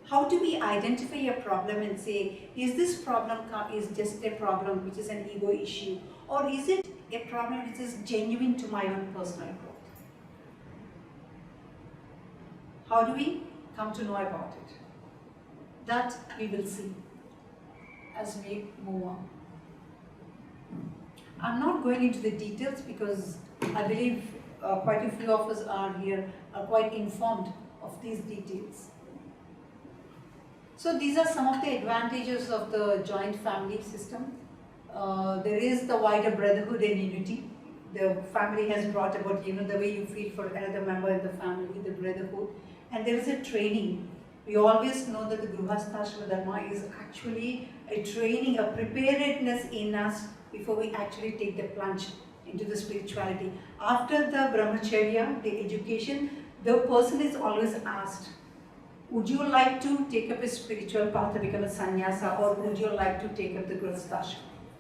S2: How do we identify a problem and say, is this problem is just a problem which is an ego issue, or is it a problem which is genuine to my own personal growth? How do we come to know about it? That we will see as we move on. I'm not going into the details because I believe quite a few of us are quite informed of these details. So these are some of the advantages of the joint family system. There is the wider brotherhood and unity. The family has brought about, the way you feel for another member in the family, the brotherhood. And there is a training. We always know that the Grihastha Dharma is actually a training, a preparedness in us before we actually take the plunge into the spirituality. After the brahmacharya, the education, the person is always asked, would you like to take up a spiritual path to become a sannyasa, or would you like to take up the Grihastha?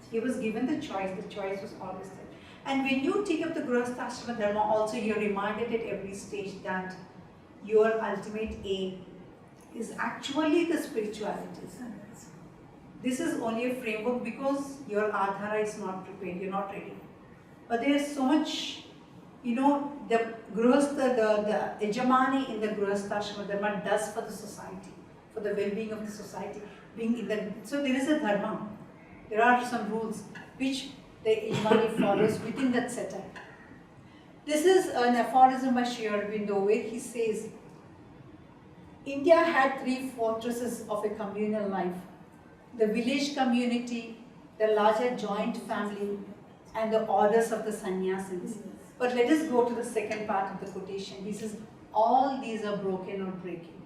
S2: He was given the choice was always there. And when you take up the Grihastha Dharma, also you're reminded at every stage that your ultimate aim is actually the spirituality. This is only a framework because your adhara is not prepared, you're not ready. But there is so much, the Grihastha, the Yajamani in the Grihastha Dharma does for the society, for the well-being of the society. So there is a dharma. There are some rules which the Yajamani follows within that setup. This is an aphorism by Sri Aurobindo where he says, India had three fortresses of a communal life: the village community, the larger joint family, and the orders of the sannyasis. But let us go to the second part of the quotation. He says, all these are broken or breaking.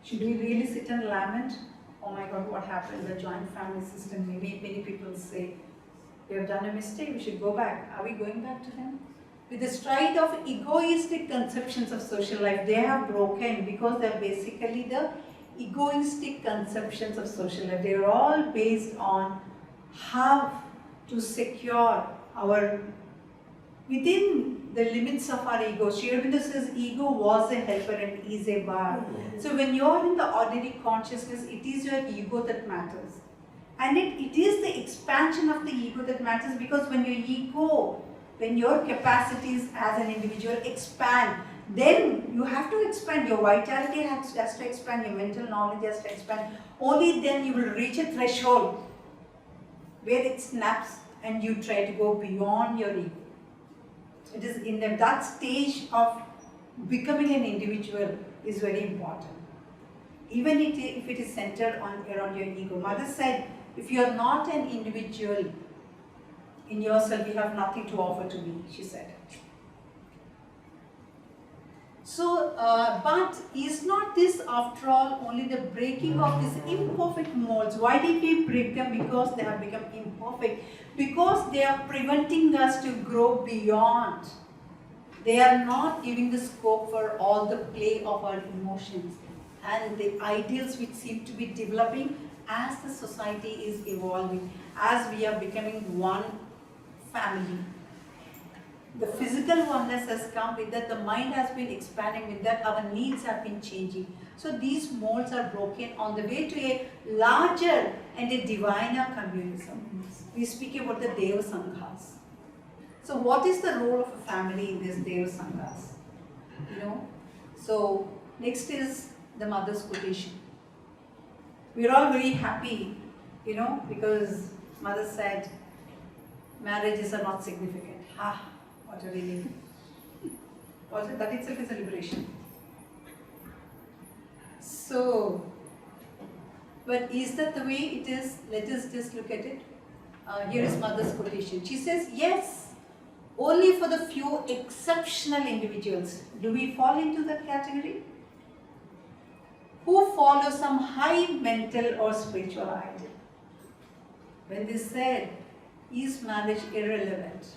S2: Should we really sit and lament? Oh my God, what happened in the joint family system? Maybe many people say, we have done a mistake, we should go back. Are we going back to them? With the stride of egoistic conceptions of social life, they have broken because they are basically the egoistic conceptions of social life. They are all based on how to secure our, within the limits of our ego. Sri Aurobindo says ego was a helper and is a bar. So when you are in the ordinary consciousness, it is your ego that matters. And it is the expansion of the ego that matters, because when your ego, when your capacities as an individual expand, then you have to expand. Your vitality has to expand, your mental knowledge has to expand. Only then you will reach a threshold where it snaps and you try to go beyond your ego. It is in that stage of becoming an individual is very important. Even if it is centered around your ego. Mother said, if you are not an individual in yourself, you have nothing to offer to me, she said. So, but is not this, after all, only the breaking of these imperfect molds? Why did we break them? Because they have become imperfect. Because they are preventing us to grow beyond. They are not giving the scope for all the play of our emotions and the ideals which seem to be developing as the society is evolving, as we are becoming one family. The physical oneness has come with that, the mind has been expanding with that, our needs have been changing. So these molds are broken on the way to a larger and a diviner communism. We speak about the Deva Sanghas. So what is the role of a family in this Deva Sanghas? You know? So next is the mother's quotation. We are all very happy, you know, because mother said, marriages are not significant. Ah, what a relief. Also, that itself is a liberation. So, but is that the way it is? Let us just look at it. Here is mother's quotation. She says, yes, only for the few exceptional individuals. Do we fall into that category? Who follow some high mental or spiritual ideal. When they said, is marriage irrelevant?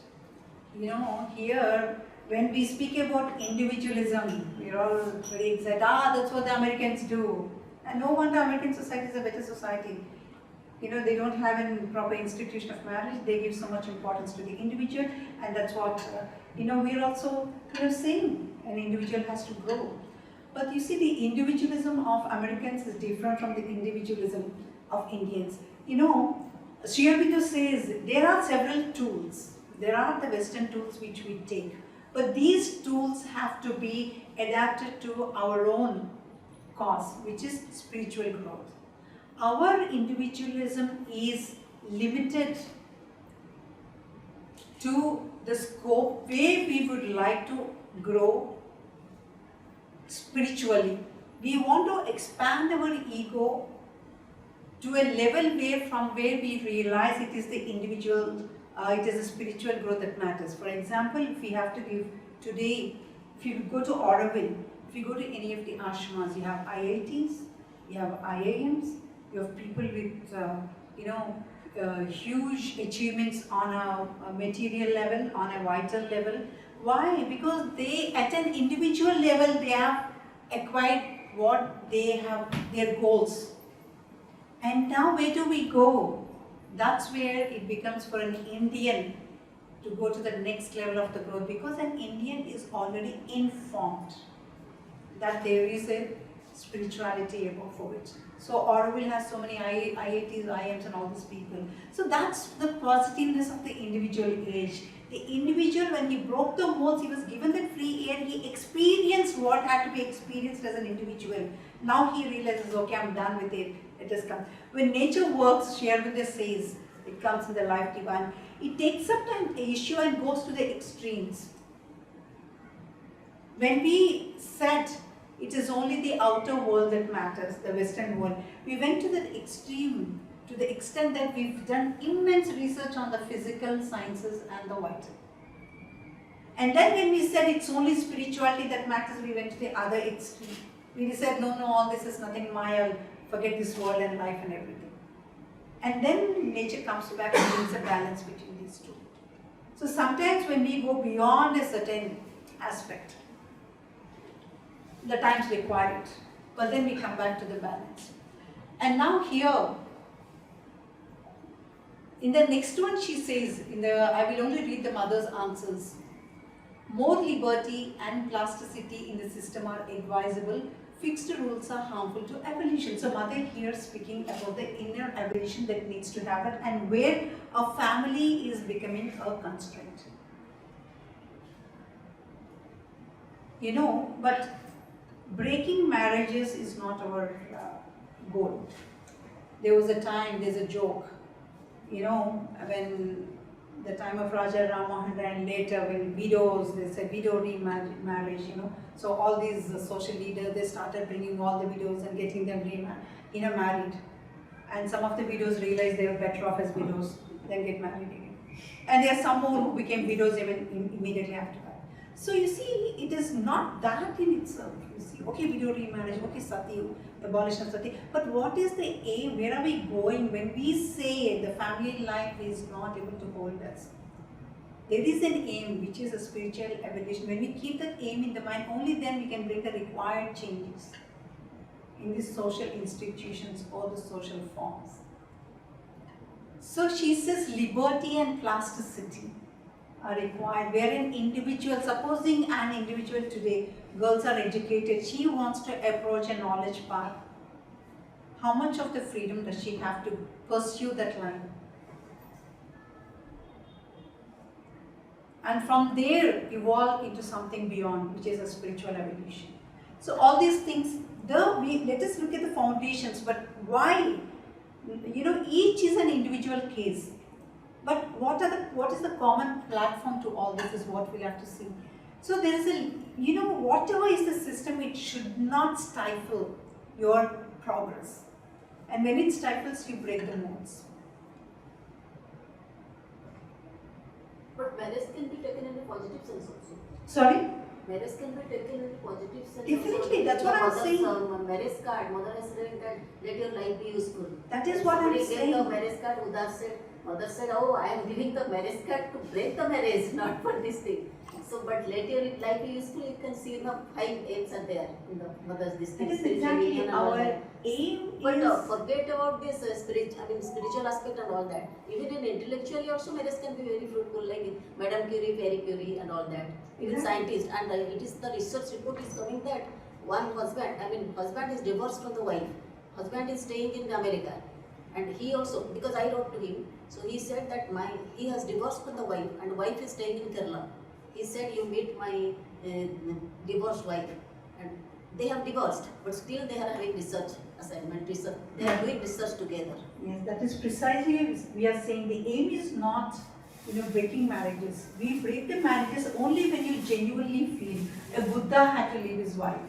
S2: You know, here, when we speak about individualism, we're all very excited. Ah, that's what the Americans do. And no wonder American society is a better society. You know, they don't have a proper institution of marriage. They give so much importance to the individual. And that's what, you know, we're also, you know, saying an individual has to grow. But you see, the individualism of Americans is different from the individualism of Indians. You know, Sri Aurobindo says there are several tools. There are the Western tools which we take. But these tools have to be adapted to our own cause, which is spiritual growth. Our individualism is limited to the scope where we would like to grow spiritually. We want to expand our ego to a level where from where we realize it is the individual, it is the spiritual growth that matters. For example, if we have to give today, if you go to Aurobindo, if you go to any of the ashramas, you have IITs, you have IIMs, you have people with, you know, huge achievements on a material level, on a vital level. Why? Because they, at an individual level, they have acquired what they have, their goals. And now where do we go? That's where it becomes for an Indian to go to the next level of the growth, because an Indian is already informed that there is a spirituality above for it. So Aurobindo has so many IITs, IIMs and all these people. So that's the positiveness of the individual age. The individual, when he broke the molds, he was given that free air, he experienced what had to be experienced as an individual. Now he realizes, okay, I'm done with it, it has come. When nature works, Sri Aurobindo says, it comes in the life divine. It takes up an issue and goes to the extremes. When we said It is only the outer world that matters, the Western world. We went to the extreme, to the extent that we've done immense research on the physical sciences and the vital. And then when we said it's only spirituality that matters, we went to the other extreme. We said, no, all this is nothing, Maya, forget this world and life and everything. And then nature comes back and brings a balance between these two. So sometimes when we go beyond a certain aspect, the times require it, but then we come back to the balance. And now here, in the next one she says, I will only read the mother's answers. More liberty and plasticity in the system are advisable. Fixed rules are harmful to evolution. So mother here speaking about the inner evolution that needs to happen and where a family is becoming a constraint. But breaking marriages is not our goal. There was a time, there's a joke, when the time of Raja Ramahandra and later when widows, they said widow remarriage, So all these social leaders, they started bringing all the widows and getting them married. And some of the widows realized they were better off as widows than get married again. And there are some more who became widows even immediately after that. So you see, it is not that in itself. You see, okay, widow remarriage, okay, sati, abolition of sati. But what is the aim? Where are we going when we say the family life is not able to hold us? There is an aim, which is a spiritual evolution. When we keep that aim in the mind, only then we can bring the required changes in these social institutions or the social forms. So she says liberty and plasticity are required. Where an individual, supposing an individual today, girls are educated, she wants to approach a knowledge path. How much of the freedom does she have to pursue that line? And from there evolve into something beyond, which is a spiritual evolution. So all these things, let us look at the foundations, but why? Each is an individual case. But what is the common platform to all this is what we'll have to see. So there is whatever is the system, it should not stifle your progress. And when it stifles, you break the modes.
S5: But marriage can be taken in a positive sense also.
S2: Sorry?
S5: Marriage can be taken in a positive sense.
S2: Definitely, that's what I'm saying.
S5: Marriage card, mother has said that let your life be useful.
S2: That is what I'm saying.
S5: The marriage card, mother said, oh, I am giving the marriage card to break the marriage, not for this thing. So, but let your life be useful, you can see the 5 aims are there in the mother's this thing.
S2: That is exactly our aim.
S5: But forget about this spiritual aspect and all that. Even in intellectually also, marriage can be very fruitful, like Madame Curie, Marie Curie and all that. Even scientists, and it is the research report is coming that one husband is divorced from the wife. Husband is staying in America. And he also, because I wrote to him, so he said that he has divorced from the wife and wife is staying in Kerala. He said, you meet my divorced wife, and they have divorced, but still they are having research assignment, research. They are doing research together.
S2: Yes, that is precisely, we are saying the aim is not, breaking marriages. We break the marriages only when you genuinely feel. A Buddha had to leave his wife.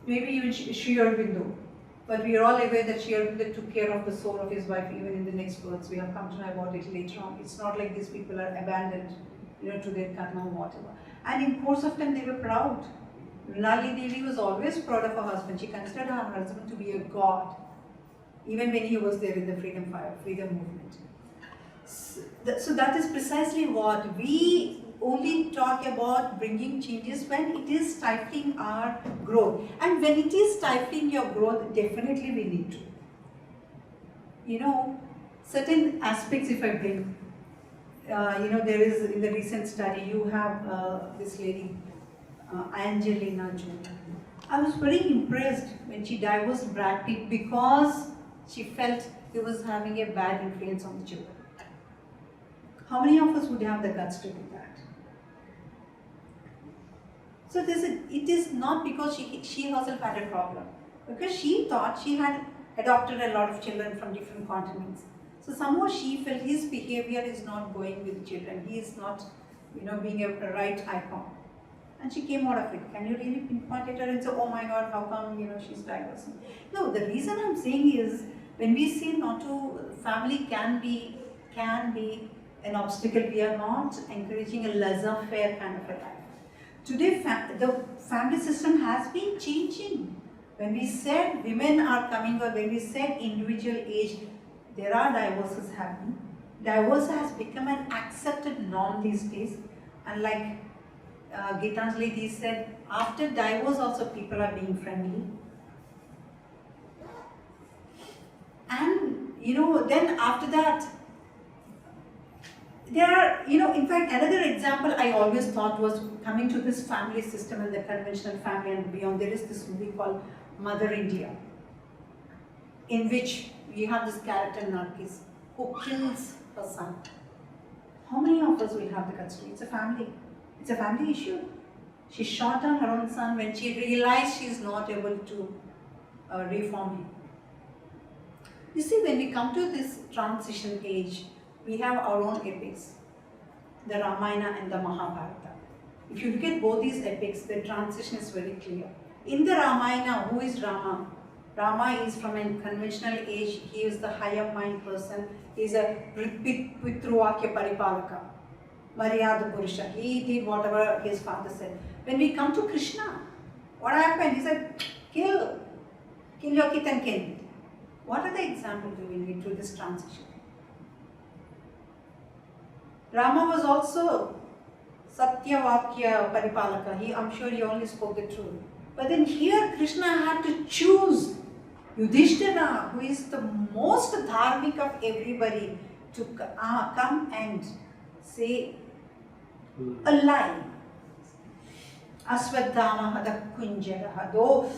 S2: Maybe even Sri Aurobindo. But we are all aware that Sri Aurobindo took care of the soul of his wife even in the next births. We have come to know about it later on. It's not like these people are abandoned, to their karma or whatever. And in course of time, they were proud. Nali Devi was always proud of her husband. She considered her husband to be a god, even when he was there in the freedom movement. So that is precisely what we only talk about bringing changes when it is stifling our growth. And when it is stifling your growth, definitely we need to. Certain aspects if I bring, there is in the recent study, you have this lady, Angelina Jolie. I was very impressed when she divorced Brad Pitt because she felt he was having a bad influence on the children. How many of us would have the guts to do that? So it is not because she herself had a problem. Because she thought she had adopted a lot of children from different continents. So somehow she felt his behavior is not going with children. He is not, being a right icon. And she came out of it. Can you really pinpoint at her and say, oh my God, how come, she's divorcing? No, the reason I'm saying is, when we say not to, family can be an obstacle. We are not encouraging a laissez-faire kind of a life. Today, the family system has been changing. When we said women are coming, or when we said individual age, there are divorces happening. Divorce has become an accepted norm these days. And like Geetanjali said, after divorce also people are being friendly. And then after that, there are, in fact, another example I always thought was coming to this family system and the conventional family and beyond. There is this movie called Mother India, in which we have this character Nargis who kills her son. How many of us will have the guts to? It's a family. It's a family issue. She shot down her own son when she realized she is not able to reform him. You see, when we come to this transition age, we have our own epics, the Ramayana and the Mahabharata. If you look at both these epics, the transition is very clear. In the Ramayana, who is Rama? Rama is from a conventional age. He is the higher mind person. He is a Pitruvakya Paripalaka, Maryada Purusha. He did whatever his father said. When we come to Krishna, what happened? He said, kill your kith and kin. What are the examples we need through this transition? Rama was also Satyavakya Paripalaka. I'm sure he only spoke the truth. But then here Krishna had to choose Yudhishthira, who is the most dharmic of everybody, to come and say a lie. Aswadhama the Kunjaraha. Though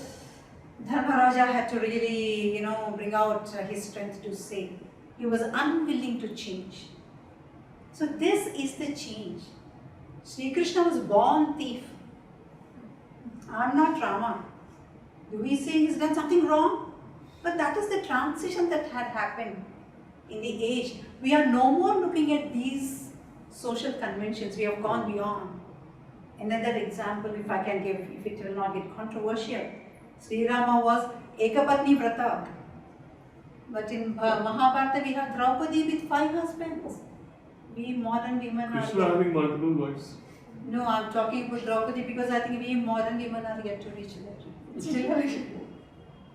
S2: Dharmaraja had to really, bring out his strength to say, he was unwilling to change. So this is the change. Sri Krishna was born thief. I'm not Rama. Do we say he's done something wrong? But that is the transition that had happened in the age. We are no more looking at these social conventions. We have gone beyond. Another example, if I can give, if it will not get controversial, Sri Rama was Ekapatni Vrata. But in Mahabharata, we have Draupadi with 5 husbands. We modern women
S4: Krishna
S2: are...
S4: having multiple wives.
S2: No, I'm talking about Draupadi because I think we modern women are yet to reach that. Still,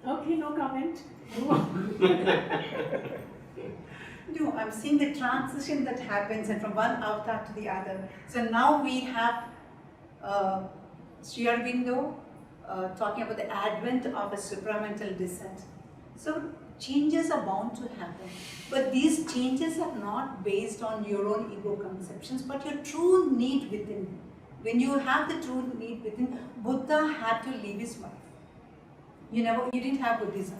S3: Okay, no comment.
S2: no, I'm seeing the transition that happens and from one avatar to the other. So now we have Sri Aurobindo talking about the advent of a supramental descent. So changes are bound to happen. But these changes are not based on your own ego conceptions, but your true need within. When you have the true need within, Buddha had to leave his wife. You didn't have Buddhism.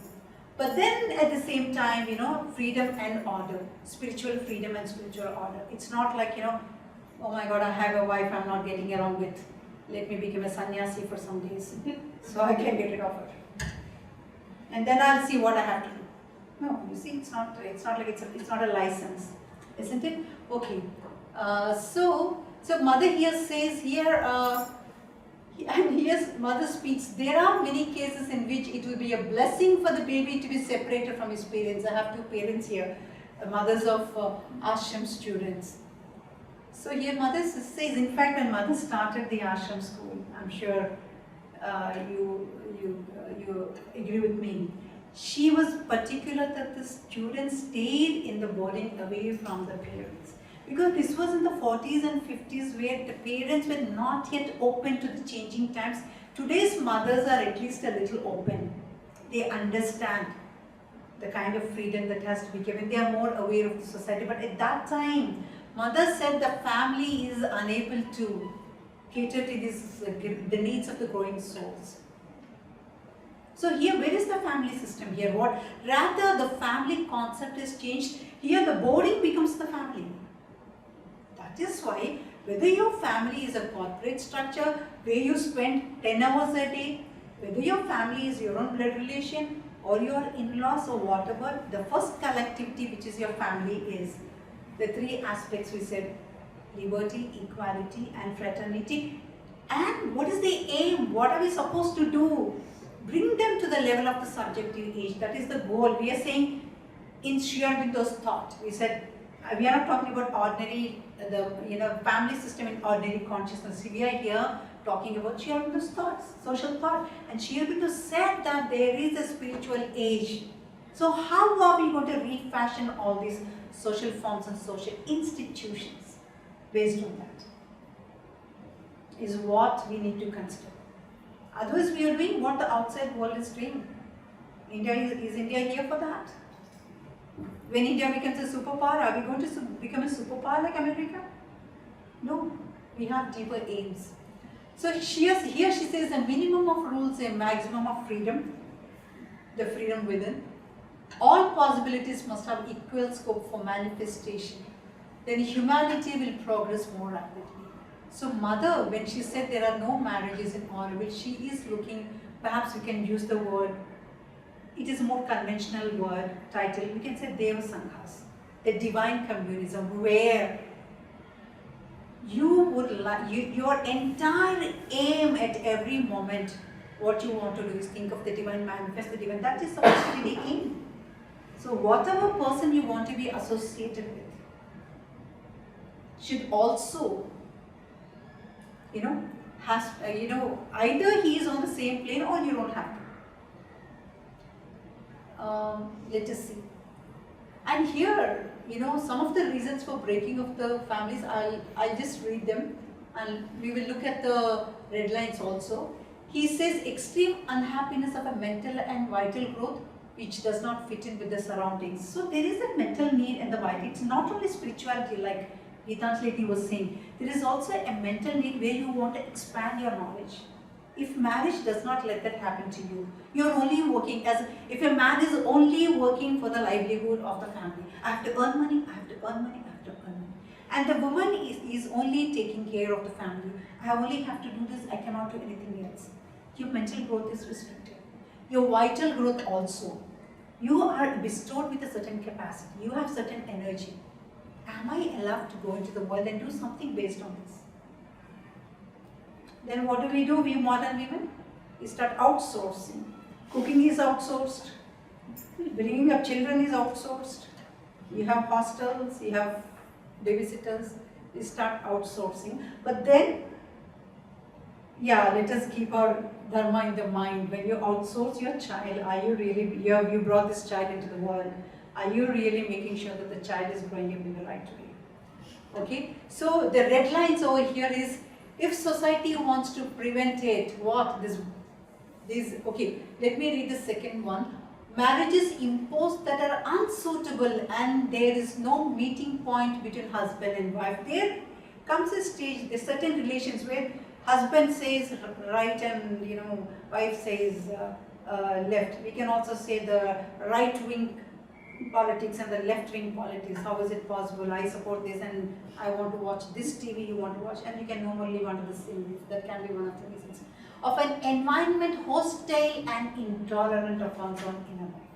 S2: But then at the same time, freedom and order, spiritual freedom and spiritual order. It's not like, oh my God, I have a wife I'm not getting along with. Let me become a sannyasi for some days so I can get rid of her. And then I'll see what I have to do. No, you see, it's not like it's not a license, isn't it? Okay. So mother here says here, and here's mother speaks. There are many cases in which it will be a blessing for the baby to be separated from his parents. I have 2 parents here, mothers of ashram students. So here mother says, in fact, when mother started the ashram school, I'm sure you agree with me. She was particular that the students stayed in the boarding away from the parents. Because this was in the 40s and 50s where the parents were not yet open to the changing times. Today's mothers are at least a little open. They understand the kind of freedom that has to be given. They are more aware of the society. But at that time, mother said the family is unable to cater to the needs of the growing souls. So here, where is the family system here? Rather, the family concept is changed. Here, the boarding becomes the family. That is why, whether your family is a corporate structure, where you spend 10 hours a day, whether your family is your own blood relation, or your in-laws or whatever, the first collectivity, which is your family, is the 3 aspects we said: liberty, equality, and fraternity. And what is the aim? What are we supposed to do? Bring them to the level of the subjective age. That is the goal. We are saying in Sri Aurobindo's thought, we said, we are not talking about ordinary, the family system in ordinary consciousness. We are here talking about Sri Aurobindo's thoughts, social thought. And Sri Aurobindo said that there is a spiritual age. So how are we going to refashion all these social forms and social institutions based on that? Is what we need to consider. Otherwise, we are doing what the outside world is doing. Is India here for that? When India becomes a superpower, are we going to become a superpower like America? No, we have deeper aims. So here she says a minimum of rules, a maximum of freedom, the freedom within. All possibilities must have equal scope for manifestation. Then humanity will progress more rapidly. So mother, when she said there are no marriages in Aurobindo, she is looking, perhaps we can use the word, it is a more conventional word, title, we can say Deva Sanghas, the divine communism, where you would like, your entire aim at every moment, what you want to do is think of the divine, manifest the divine, that is supposed to be the aim. So whatever person you want to be associated with should also, has, either he is on the same plane or you don't have to. Let us see. And here, some of the reasons for breaking of the families, I'll just read them and we will look at the red lines also. He says extreme unhappiness of a mental and vital growth which does not fit in with the surroundings. So there is a mental need and the vital. It's not only spirituality like Gitanjali was saying. There is also a mental need where you want to expand your knowledge. If marriage does not let that happen to you, you're only working as, if a man is only working for the livelihood of the family. I have to earn money, I have to earn money, I have to earn money. And the woman is only taking care of the family. I only have to do this, I cannot do anything else. Your mental growth is restricted. Your vital growth also. You are bestowed with a certain capacity. You have certain energy. Am I allowed to go into the world and do something based on this? Then what do? We modern women, we start outsourcing. Cooking is outsourced. Bringing up children is outsourced. You have hostels, you have babysitters. We start outsourcing. But then, let us keep our dharma in the mind. When you outsource your child, are you really, you brought this child into the world. Are you really making sure that the child is growing up in the right way? Okay, so the red lines over here is, if society wants to prevent it, okay, let me read the second one. Marriages imposed that are unsuitable and there is no meeting point between husband and wife. There comes a stage, there's certain relations where husband says right and wife says left. We can also say the right wing politics and the left-wing politics. How is it possible? I support this and I want to watch this TV you want to watch, and you can normally live under the same roof. That can be one of the reasons. Of an environment hostile and intolerant of one's own inner life.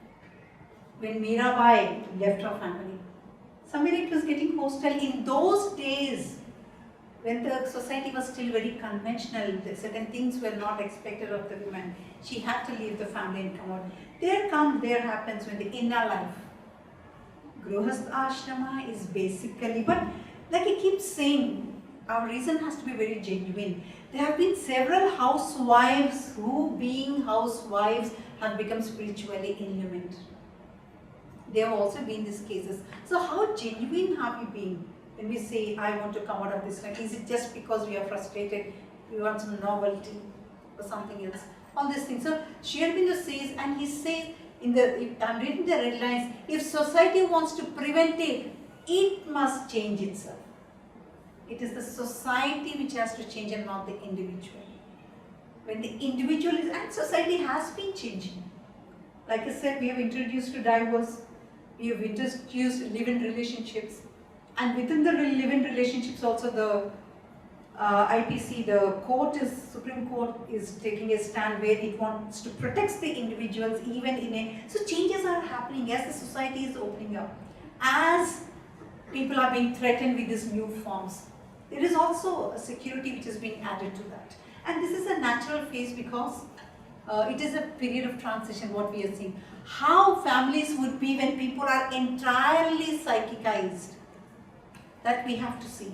S2: When Mirabai left her family, somewhere it was getting hostile. In those days, when the society was still very conventional, certain things were not expected of the woman, she had to leave the family and come out. There happens when the inner life. Grihastha ashrama is basically, but like I keep saying, our reason has to be very genuine. There have been several housewives who, being housewives, have become spiritually illumined. There have also been these cases. So how genuine have we been when we say, I want to come out of this? Like, is it just because we are frustrated, we want some novelty or something else? All these things. So Sri Aurobindo says, and he says, I'm reading the red lines, if society wants to prevent it, it must change itself. It is the society which has to change and not the individual. When the individual is, and society has been changing. Like I said, we have introduced to divorce, we have introduced live-in relationships, and within the live-in relationships also the IPC, the Supreme Court is taking a stand where it wants to protect the individuals even so changes are happening as the society is opening up. As people are being threatened with these new forms, there is also a security which is being added to that. And this is a natural phase because it is a period of transition, what we are seeing. How families would be when people are entirely psychicized, that we have to see.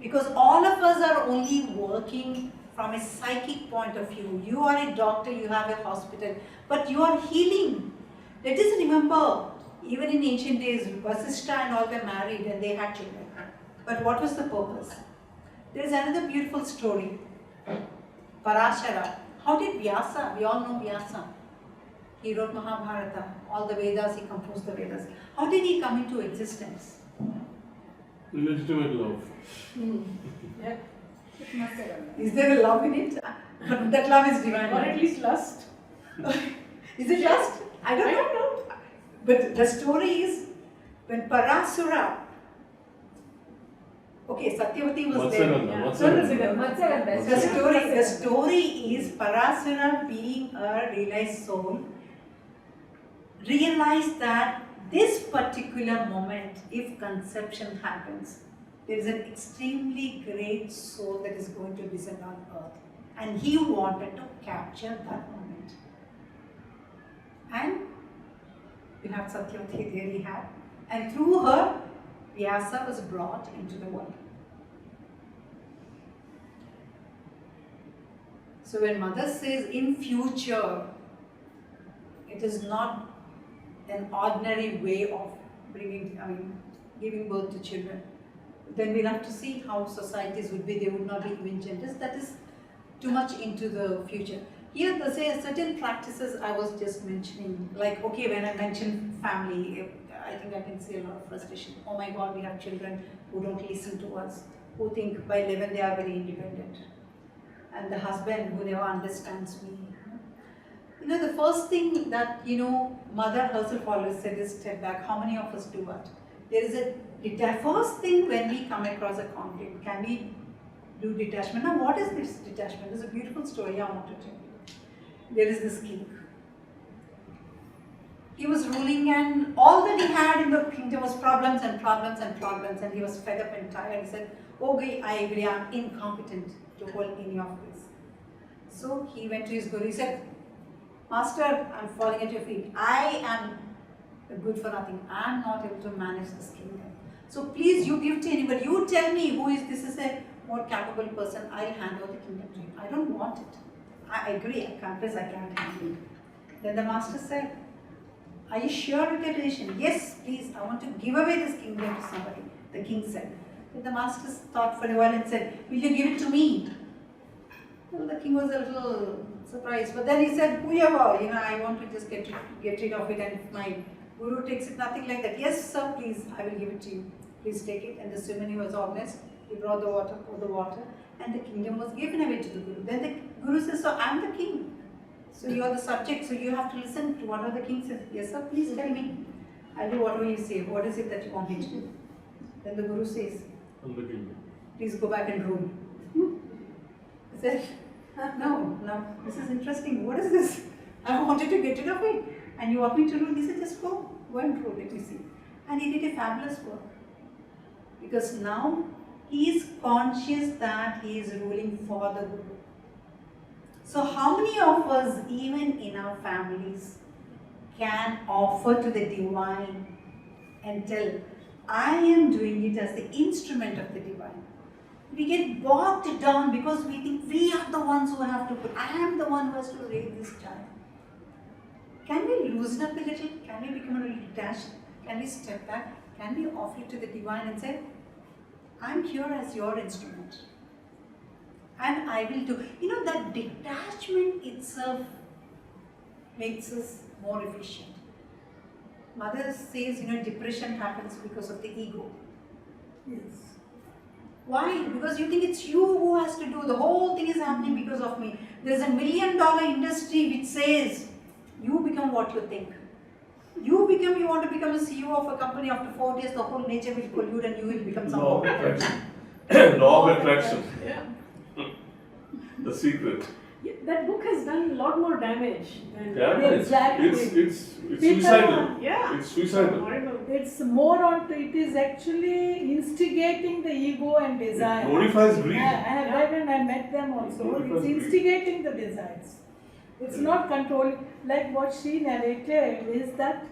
S2: Because all of us are only working from a psychic point of view. You are a doctor, you have a hospital, but you are healing. Let us remember, even in ancient days, Vasishtha and all were married and they had children. But what was the purpose? There is another beautiful story. Parashara. How did Vyasa, we all know Vyasa. He wrote Mahabharata, all the Vedas, he composed the Vedas. How did he come into existence?
S4: Illegitimate love.
S1: Yeah.
S2: Is there a love in it? But that love is divine.
S1: Or at least lust.
S2: Is it lust? I don't know. But the story is when Parasura, okay, Satyavati was there. The story is Parasura, being a realized soul, realized that this particular moment, if conception happens, there is an extremely great soul that is going to descend on earth. And he wanted to capture that moment. And we have Satyavati, there he had. And through her, Vyasa was brought into the world. So when mother says in future, it is not an ordinary way of giving birth to children. Then we'll have to see how societies would be. They would not be even genders. That is too much into the future. Here, certain practices I was just mentioning, like, okay, when I mention family, I think I can see a lot of frustration. Oh my God, we have children who don't listen to us, who think by 11 they are very independent. And the husband who never understands me. You know, the first thing that, mother herself always said is step back. How many of us do that? There is first thing when we come across a conflict, can we do detachment? Now, what is this detachment? There's a beautiful story I want to tell you. There is this king. He was ruling and all that he had in the kingdom was problems and problems and problems, and he was fed up and tired. He said, okay, I agree, I'm incompetent to hold any of this. So he went to his guru. He said, Master, I'm falling at your feet. I am good for nothing. I'm not able to manage this kingdom. So please, you give to anybody. You tell me who is this is a more capable person. I'll hand over the kingdom to him. I don't want it. I agree. I confess I can't handle it. Then the master said, are you sure with your decision? Yes, please. I want to give away this kingdom to somebody. The king said. Then the master thought for a while and said, will you give it to me? Well, the king was a little surprised. But then he said, whoever, I want to just get rid of it, and if my guru takes it, nothing like that. Yes, sir, please, I will give it to you. Please take it. And the ceremony was organized. He brought the water, poured the water, and the kingdom was given away to the guru. Then the guru says, so I'm the king. So you are the subject, so you have to listen to whatever the king says. Yes, sir, please tell me. I'll do whatever you say. What is it that you want me to do? Then the guru says, please go back and rule. He said, no, this is interesting. What is this? I wanted to get rid of it. And you want me to rule? He said, just go and rule, let me see. And he did a fabulous work. Because now he is conscious that he is ruling for the Guru. So how many of us, even in our families, can offer to the divine and tell, I am doing it as the instrument of the divine. We get bogged down because we think we are the ones who have to put, I am the one who has to raise this child. Can we loosen up a little? Can we become a little detached? Can we step back? Can we offer it to the divine and say, I'm here as your instrument. And I will do. That detachment itself makes us more efficient. Mother says, depression happens because of the ego.
S3: Yes.
S2: Why? Because you think it's you who has to do. The whole thing is happening because of me. There's $1 million industry which says, you become what you think. You want to become a CEO of a company, after 4 days the whole nature will collude and you will become someone.
S4: Law of attraction. Law of attraction.
S1: Yeah.
S4: The secret.
S1: Yeah,
S6: that book has done a lot more damage than
S4: Damage.
S3: Exactly.
S4: It's
S3: People
S4: suicidal.
S3: are-
S6: yeah.
S4: It's suicidal.
S6: Horrible.
S3: It's more on, it is actually instigating the ego and desire.
S4: It glorifies greed.
S3: I have read and I met them also.
S4: glorifies
S3: It's
S4: greed.
S3: instigating the desires. It's not controlling. Like what she narrated is that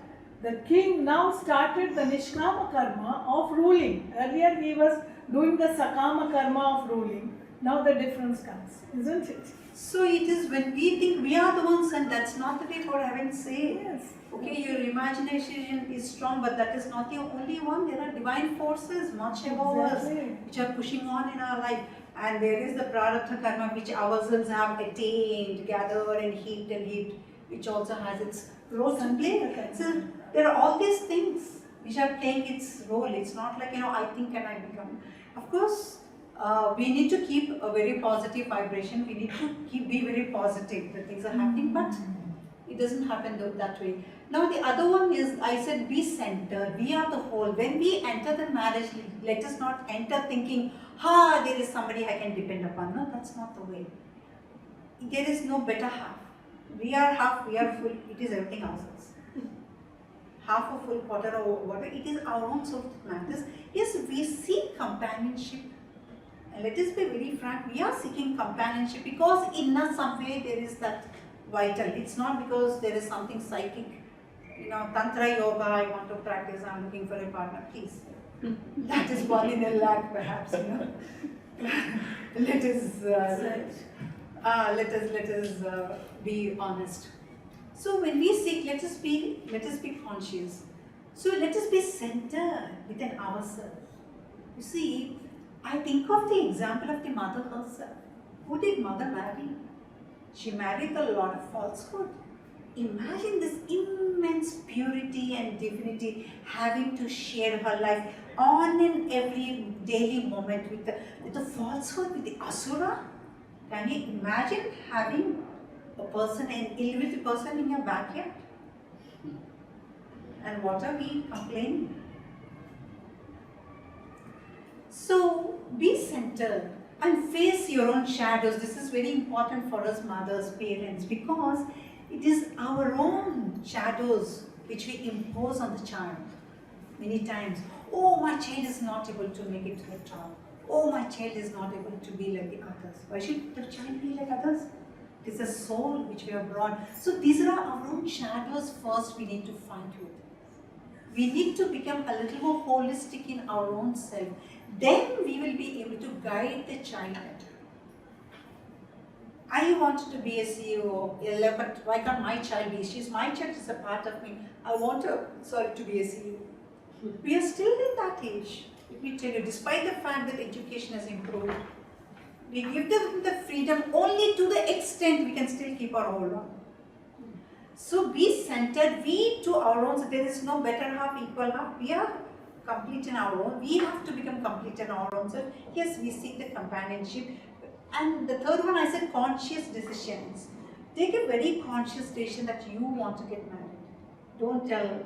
S3: the king now started the Nishkama karma of ruling. Earlier he was doing the Sakama karma of ruling. Now the difference comes, isn't it?
S2: So it is when we think we are the ones, and that's not the way for heaven's sake.
S3: Yes.
S2: Okay, your imagination is strong, but that is not the only one. There are divine forces much above us,
S3: Exactly.
S2: which are pushing on in our life. And there is the prarabdha karma, which ourselves have attained, gathered and heaped, which also has its role to play. So there are all these things which are playing its role. It's not like, I think and I become. Of course, we need to keep a very positive vibration. We need to be very positive that things are happening, but it doesn't happen that way. Now the other one is, I said, be centered. We are the whole. When we enter the marriage, let us not enter thinking, there is somebody I can depend upon. No, that's not the way. There is no better half. We are half, we are full. It is everything ourselves. Half a full, quarter or whatever. It is our own soul that matters. Yes, we seek companionship. And let us be very frank, we are seeking companionship because in some way there is that vital. It's not because there is something psychic. Tantra yoga, I want to practice, I'm looking for a partner, please. That is one in a lakh perhaps, Let us be honest. So when we seek, let us be conscious. So let us be centered within ourselves. You see, I think of the example of the mother herself. Who did mother marry? She married a lot of falsehood. Imagine this immense purity and divinity having to share her life on in every daily moment with the falsehood, with the asura. Can you imagine having a person, an ill-will person in your backyard? And what are we complaining? So be centered and face your own shadows. This is very important for us mothers, parents, because it is our own shadows which we impose on the child. Many times, oh, my child is not able to make it to the top. Oh, my child is not able to be like the others. Why should the child be like others? It is a soul which we have brought. So these are our own shadows first we need to fight with. We need to become a little more holistic in our own self. Then we will be able to guide the child better. I wanted to be a CEO, but why can't my child be? My child is a part of me. I want her, to be a CEO. We are still in that age. Let me tell you, despite the fact that education has improved, we give them the freedom only to the extent we can still keep our hold on. So be centered, we to our own, so there is no better half, equal half. We are complete in our own. We have to become complete in our own self. Yes, we seek the companionship. And the third one, I said conscious decisions. Take a very conscious decision that you want to get married. Don't tell,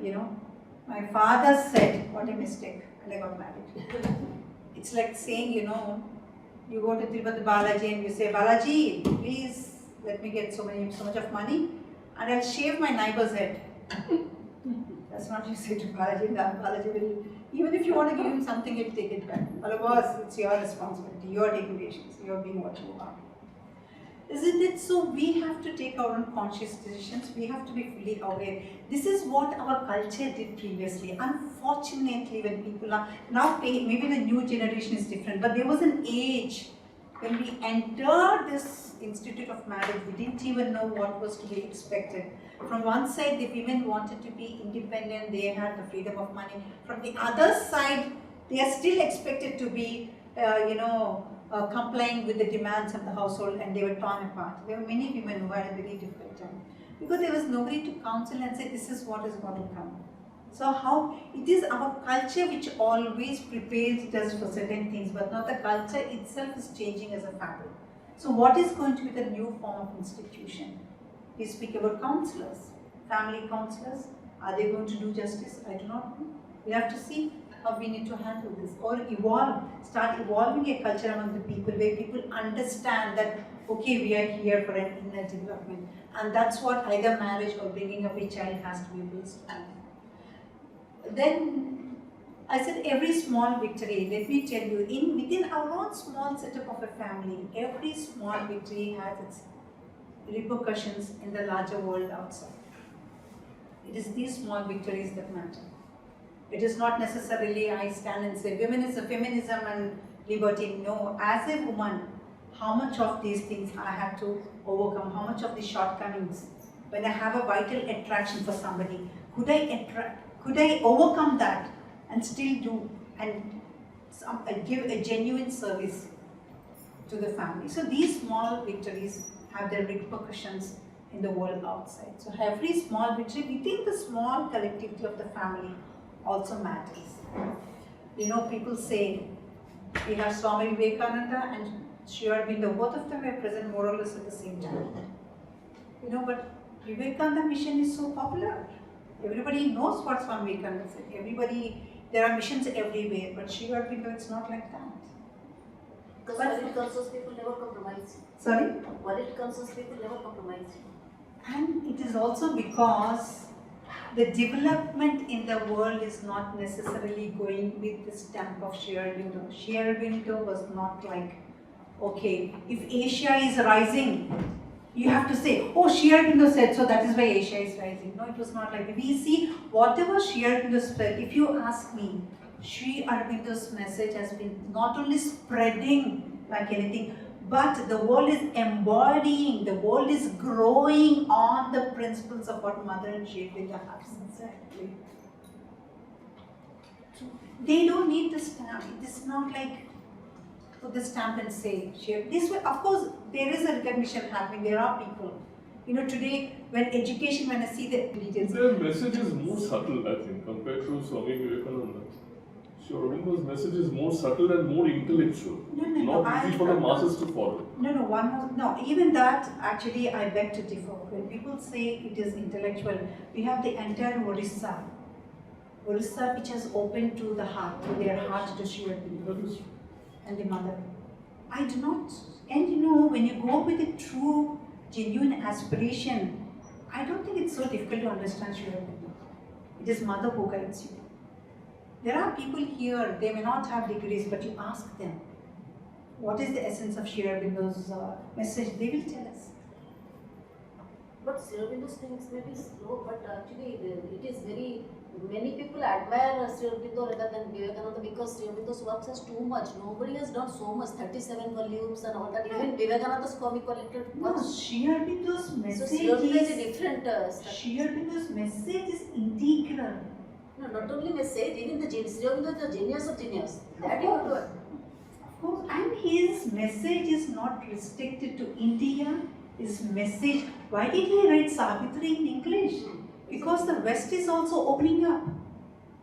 S2: my father said, what a mistake, and I got married. It's like saying, you go to Tirupati Balaji and you say, Balaji, please let me get so much of money and I'll shave my neighbor's head. That's not what you say to Balaji. Balaji will, even if you want to give him something, he'll take it back. Otherwise, it's your responsibility. You're taking patience. You're being what you are. Isn't it? So we have to take our own conscious decisions. We have to be fully aware. This is what our culture did previously. Unfortunately, when people are now paying, maybe the new generation is different, but there was an age when we entered this institute of marriage, we didn't even know what was to be expected. From one side, the women wanted to be independent, they had the freedom of money. From the other side, they are still expected to be, complying with the demands of the household, and they were torn apart. There were many women who had a very difficult time because there was nobody to counsel and say, this is what is going to come. So how it is our culture which always prepares us for certain things, but not the culture itself is changing as a fabric. So what is going to be the new form of institution? We speak about counselors, family counselors. Are they going to do justice? I do not know. We have to see how we need to handle this or evolve, start evolving a culture among the people where people understand that okay, we are here for an inner development. And that's what either marriage or bringing up a child has to be based on. Then I said every small victory, let me tell you, within our own small setup of a family, every small victory has its repercussions in the larger world outside. It is these small victories that matter. It is not necessarily I stand and say feminism and liberty. No, as a woman, how much of these things I have to overcome, how much of the shortcomings, when I have a vital attraction for somebody, could I overcome that and still do and give a genuine service to the family. So these small victories have their repercussions in the world outside. So every small victory within the small collectivity of the family also matters. You know, people say we have Swami Vivekananda and Sri Aurobindo, both of them were present more or less at the same time. You know, but Vivekananda mission is so popular. Everybody knows what Swami Vivekananda said. There are missions everywhere, but Sri Aurobindo, it's not like that.
S5: Because valid conscious people never compromise.
S2: Sorry?
S5: Valid conscious people never compromise.
S2: And it is also because the development in the world is not necessarily going with the stamp of Sri Aurobindo. Sri Aurobindo was not like, okay, if Asia is rising, you have to say, oh, Sri Aurobindo said, so that is why Asia is rising. No, it was not like that. We see whatever Sri Aurobindo spread, if you ask me, Sri Aurobindo's message has been not only spreading like anything, but the world is embodying, the world is growing on the principles of what Mother and Sri Aurobindo have. Exactly. They don't need the stamp. It is not like put the stamp and say, share. This way, of course, there is a recognition happening. There are people. You know, today, when education, when I see the details.
S4: Their message is more subtle, I think, compared to Swami Vivekananda. Sri Aurobindo's message is more subtle and more intellectual. Not easy for the masses to follow.
S2: No, even that, actually, I beg to differ. When people say it is intellectual, we have the entire Orissa, which has opened to the heart, to their heart to Sri Aurobindo and the mother. I do not, and you know, when you go with a true, genuine aspiration, I don't think it's so difficult to understand Sri Aurobindo. It is Mother who guides you. There are people here, they may not have degrees, but you ask them, what is the essence of Sri Aurobindo's message? They will tell us.
S5: But Sri Aurobindo's things may be slow, but actually it is very, many people admire Sri Aurobindo rather than Vivekananda because Sri Aurobindo's works has too much. Nobody has done so much, 37 volumes and all that. Even Vivekananda's comic collected works.
S2: No, Sri Aurobindo's message
S5: Sri Aurobindo is a different
S2: Sri Aurobindo's message is integral.
S5: No, not only message, even the genius. Sri Aurobindo is the genius of genius. That you have to.
S2: Of course, and his message is not restricted to India. His message, why did he write Savitri in English? Because the West is also opening up.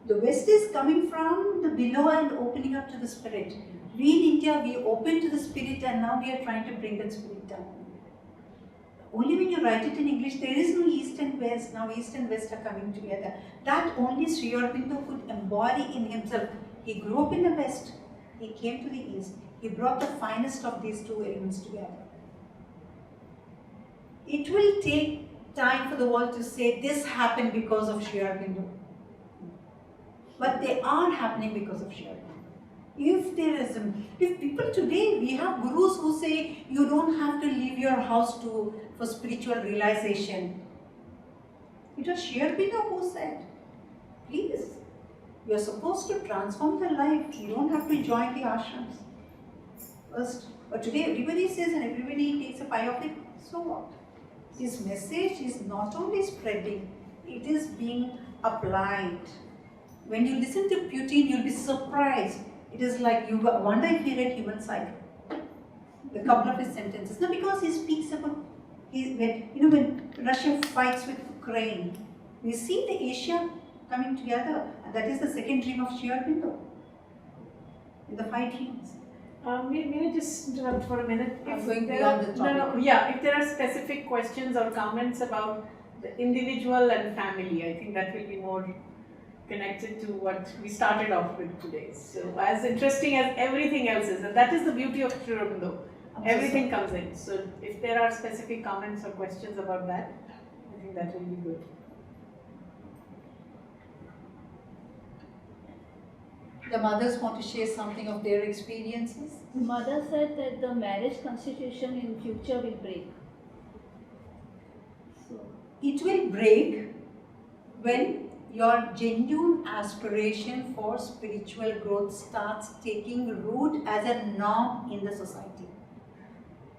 S2: The West is coming from the below and opening up to the spirit. We in India, we open to the spirit and now we are trying to bring that spirit down. Only when you write it in English, there is no East and West. Now East and West are coming together. That only Sri Aurobindo could embody in himself. He grew up in the West. He came to the East. He brought the finest of these two elements together. It will take time for the world to say this happened because of Sri Aurobindo. But they are happening because of Sri Aurobindo. If people today, we have gurus who say you don't have to leave your house for spiritual realization. It was Sri Aurobindo who said, please, you are supposed to transform the life. You don't have to join the ashrams first. But today everybody says and everybody takes a pie of it. So what? His message is not only spreading, it is being applied. When you listen to Putin, you'll be surprised. It is like you wonder if he read Human Cycle. The couple of his sentences. No, because he speaks about when Russia fights with Ukraine, we see the Asia coming together, and that is the second dream of Sri Aurobindo. In the 5 dreams.
S6: May I just interrupt for a minute?
S2: I'm going beyond the topic.
S6: If there are specific questions or comments about the individual and family, I think that will be more connected to what we started off with today. So as interesting as everything else is, and that is the beauty of Sri Aurobindo. everything comes in. So if there are specific comments or questions about that, I think that will be good.
S2: The mothers want to share something of their experiences.
S7: Mother said that the marriage constitution in future will break. So
S2: It will break when your genuine aspiration for spiritual growth starts taking root as a norm in the society.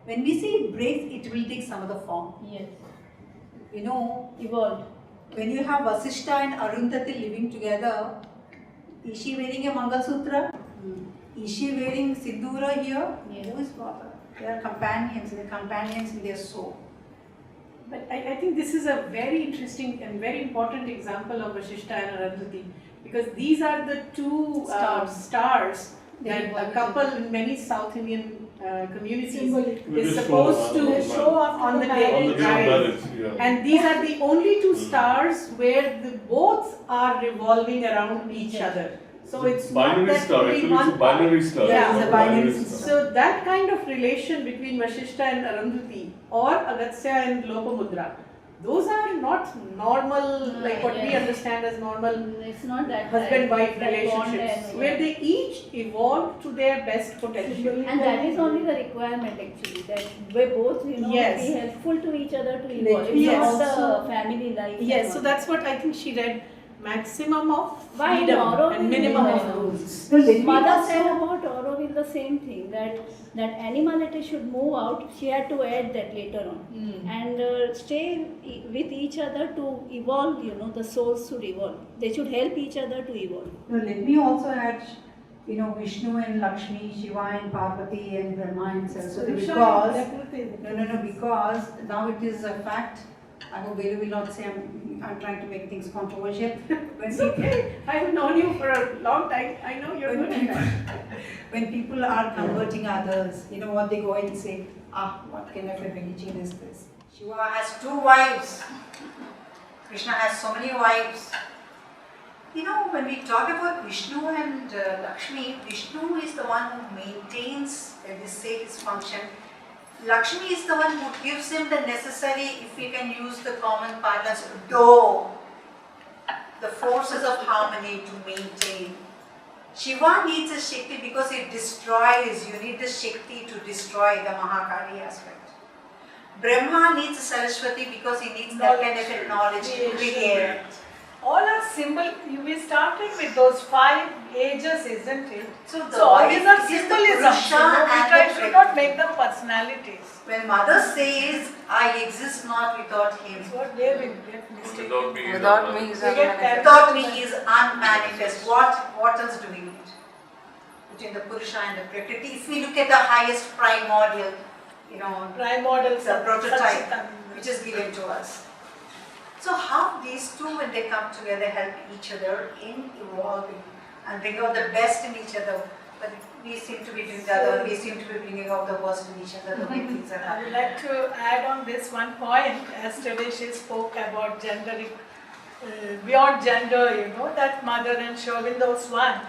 S2: When we say it breaks, it will take some other form.
S7: yes,
S2: You know,
S7: evolved.
S2: when you have Vasishta and Arundhati living together, is she wearing a Mangal Sutra? Is she wearing Sindura here?
S7: Yes.
S2: Who is Baba? They are companions, they're companions in their soul.
S6: But I think this is a very interesting and very important example of Vasishta and Arundhati, because these are the two stars that a couple in many South Indian communities
S3: Symbolic.
S6: is
S4: They
S6: supposed
S4: show
S6: to
S3: They show after
S6: on the
S3: the
S6: day
S4: On the
S6: of
S4: day of
S6: marriage.
S4: marriage, yeah.
S6: And these are the only two stars where the both are revolving around each other. So it's not
S4: binary
S6: that
S4: star,
S6: only
S4: actually
S6: one
S4: it's a binary star.
S6: Yeah,
S2: it's a binary star.
S6: So that kind of relation between Vasishta and Arundhati or Agastya and Lopamudra, those are not normal, like what we
S7: yes.
S6: understand as normal
S7: It's not that
S6: husband-wife
S7: that bond
S6: relationships,
S7: and-
S6: where they each evolve to their best potential.
S7: And that is only the requirement actually, that we both,
S6: Yes.
S7: be helpful to each other to evolve. It's
S6: Yes.
S7: not the family life. and
S6: Yes, so
S7: all.
S6: that's what I think she read. Maximum of
S7: Why in
S6: freedom
S7: Aurobindo
S6: and minimum
S7: they
S6: of
S7: have-
S6: rules.
S7: Mother said about Aurobindo the same thing, that animality should move out. She had to add that later on, and stay with each other to evolve. The souls should evolve. They should help each other to evolve.
S2: Now, let me also add, Vishnu and Lakshmi, Shiva and Parvati and Brahma and Saraswati, because because now it is a fact. I hope Velu will not say I'm trying to make things controversial. When
S6: It's
S2: people,
S6: okay. I've known you for a long time. I know you're good at that.
S2: when people are converting others, you know what they go and say, what kind of a religion is this? Shiva has 2 wives. Krishna has so many wives. When we talk about Vishnu and Lakshmi, Vishnu is the one who maintains, let us say, his function. Lakshmi is the one who gives him the necessary, if we can use the common parlance, the forces of harmony to maintain. Shiva needs a Shakti because it destroys. You need the Shakti to destroy the Mahakali aspect. Brahma needs a Saraswati because he needs that kind of a knowledge to create.
S3: All are symbol. We started with those 5 ages, isn't it?
S2: So
S3: all these are
S2: is the
S3: symbolisms.
S2: Purusha
S3: We
S2: and
S3: try
S2: the
S3: to not
S2: Prakriti.
S3: make them personalities.
S2: When mother says, I exist not without him,
S3: That's what they will get mistaken.
S8: Without me is
S3: We get carried
S2: without
S3: away.
S2: me is unmanifest. What else do we need? Between the Purusha and the Prakriti, if we look at the highest primordial,
S3: Primordial
S2: it's a prototype
S3: Satchitananda.
S2: which is given to us. So how these two, when they come together, help each other in evolving and bring out the best in each other. But we seem to be doing the other, we seem to be bringing out the worst in each other, the way things are
S3: I would
S2: happening.
S3: like to add on this one point. Yesterday she spoke about gender, beyond gender, that mother and Sri Aurobindo was one.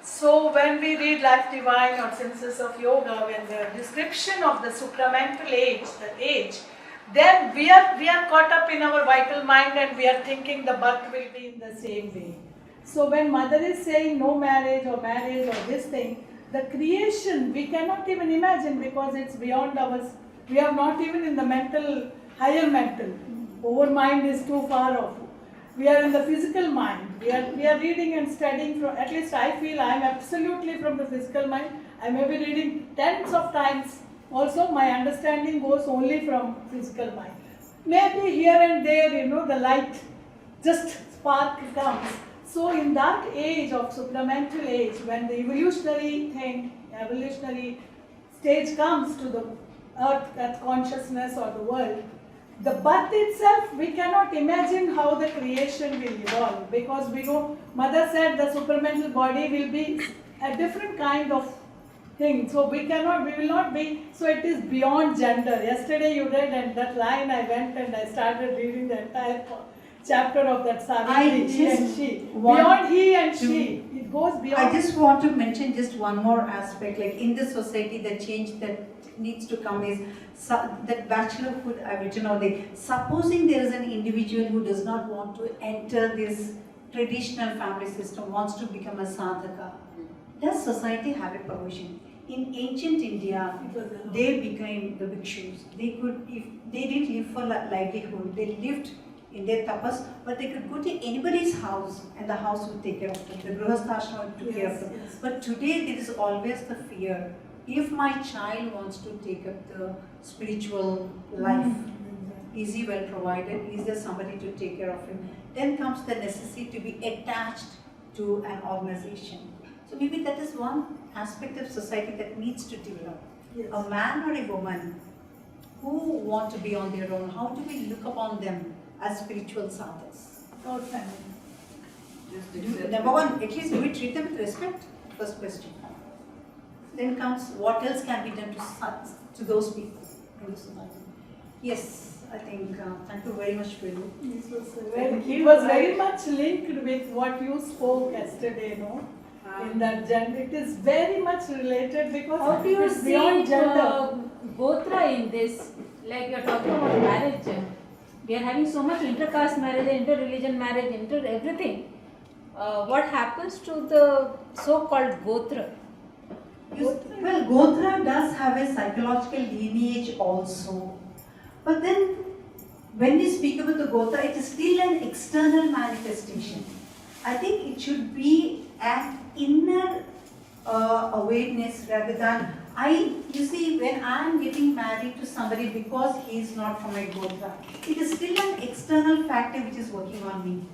S3: So when we read Life Divine or Senses of Yoga, when the description of the supramental age, the age, then we are caught up in our vital mind and we are thinking the birth will be in the same way. So when mother is saying no marriage or this thing, the creation we cannot even imagine because it's beyond ours. We are not even in the higher mental. Our mind is too far off. We are in the physical mind. We are reading and studying from, at least I feel I am absolutely from the physical mind. I may be reading tens of times. Also, my understanding goes only from physical mind. Maybe here and there, the light just spark comes. So in that age of supramental age, when the evolutionary stage comes to the earth consciousness or the world, the birth itself, we cannot imagine how the creation will evolve because we know, mother said the supramental body will be a different kind of thing. So we will not be, so it is beyond gender. Yesterday you read and that line I went and I started reading the entire chapter of that
S2: I
S3: Savitri, he and
S2: just
S3: she.
S2: want
S3: Beyond he and
S2: to-
S3: she, it goes beyond.
S2: I just want to mention just one more aspect, like in this society, the change that needs to come is that bachelorhood I've written out there. Supposing there is an individual who does not want to enter this traditional family system, wants to become a sadhaka, does society have a provision? In ancient India, they became the bhikshus. They could, if they didn't live for livelihood, they lived in their tapas, but they could go to anybody's house and the house would take care of them. The grihastha took care of them.
S3: Yes.
S2: But today there is always the fear. If my child wants to take up the spiritual life, is he well provided? Is there somebody to take care of him? Then comes the necessity to be attached to an organization. So maybe that is one aspect of society that needs to develop.
S3: Yes.
S2: A man or a woman who want to be on their own, how do we look upon them as spiritual sadhas?
S3: Our family.
S2: Number one, at least do we treat them with respect? First question. Then comes what else can be done to those people in the society? Yes, I think, thank you very much, Prilu.
S3: It was very much linked with what you spoke yesterday, no? In that gender, it is very much related because
S8: How do you
S3: it's
S8: see
S3: beyond gender.
S8: Gotra in this? Like you're talking about marriage. We are having so much inter-caste marriage, inter-religion marriage, inter-everything. What happens to the so-called Gotra?
S2: Well, Gotra does have a psychological lineage also. But then, when we speak about the Gotra, it is still an external manifestation. I think it should be an inner awareness rather than you see, when I am getting married to somebody because he is not from my Gotra, it is still an external factor which is working on me.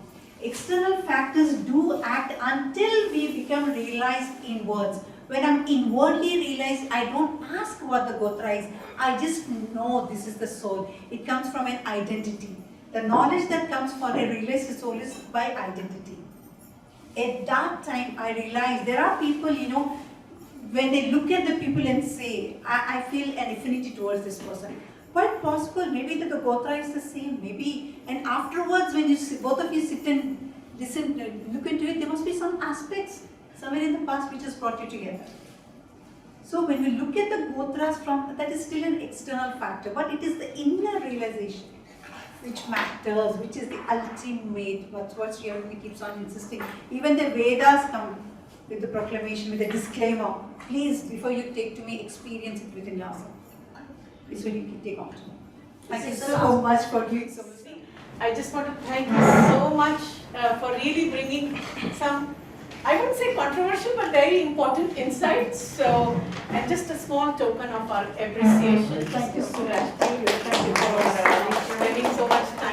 S2: External factors do act until we become realized in words. When I'm inwardly realized, I don't ask what the Gotra is. I just know this is the soul. It comes from an identity. The knowledge that comes for a realized soul is by identity. At that time, I realized there are people, when they look at the people and say, I feel an affinity towards this person. Quite possible, maybe that the Gotra is the same, maybe. And afterwards, when both of you sit and listen, look into it, there must be some aspects somewhere in the past which has brought you together. So when we look at the Gotras that is still an external factor, but it is the inner realization which matters, which is the ultimate. That's what Sri Aurobindo keeps on insisting. Even the Vedas come with the proclamation, with the disclaimer. Please, before you take to me, experience it within yourself. This will you take on to me. Thank you so much for doing so much.
S6: I just want to thank you so much for really bringing some, I wouldn't say controversial, but very important insights. So, and just a small token of our appreciation.
S2: Thank you so much.
S6: Thank you for spending so much time.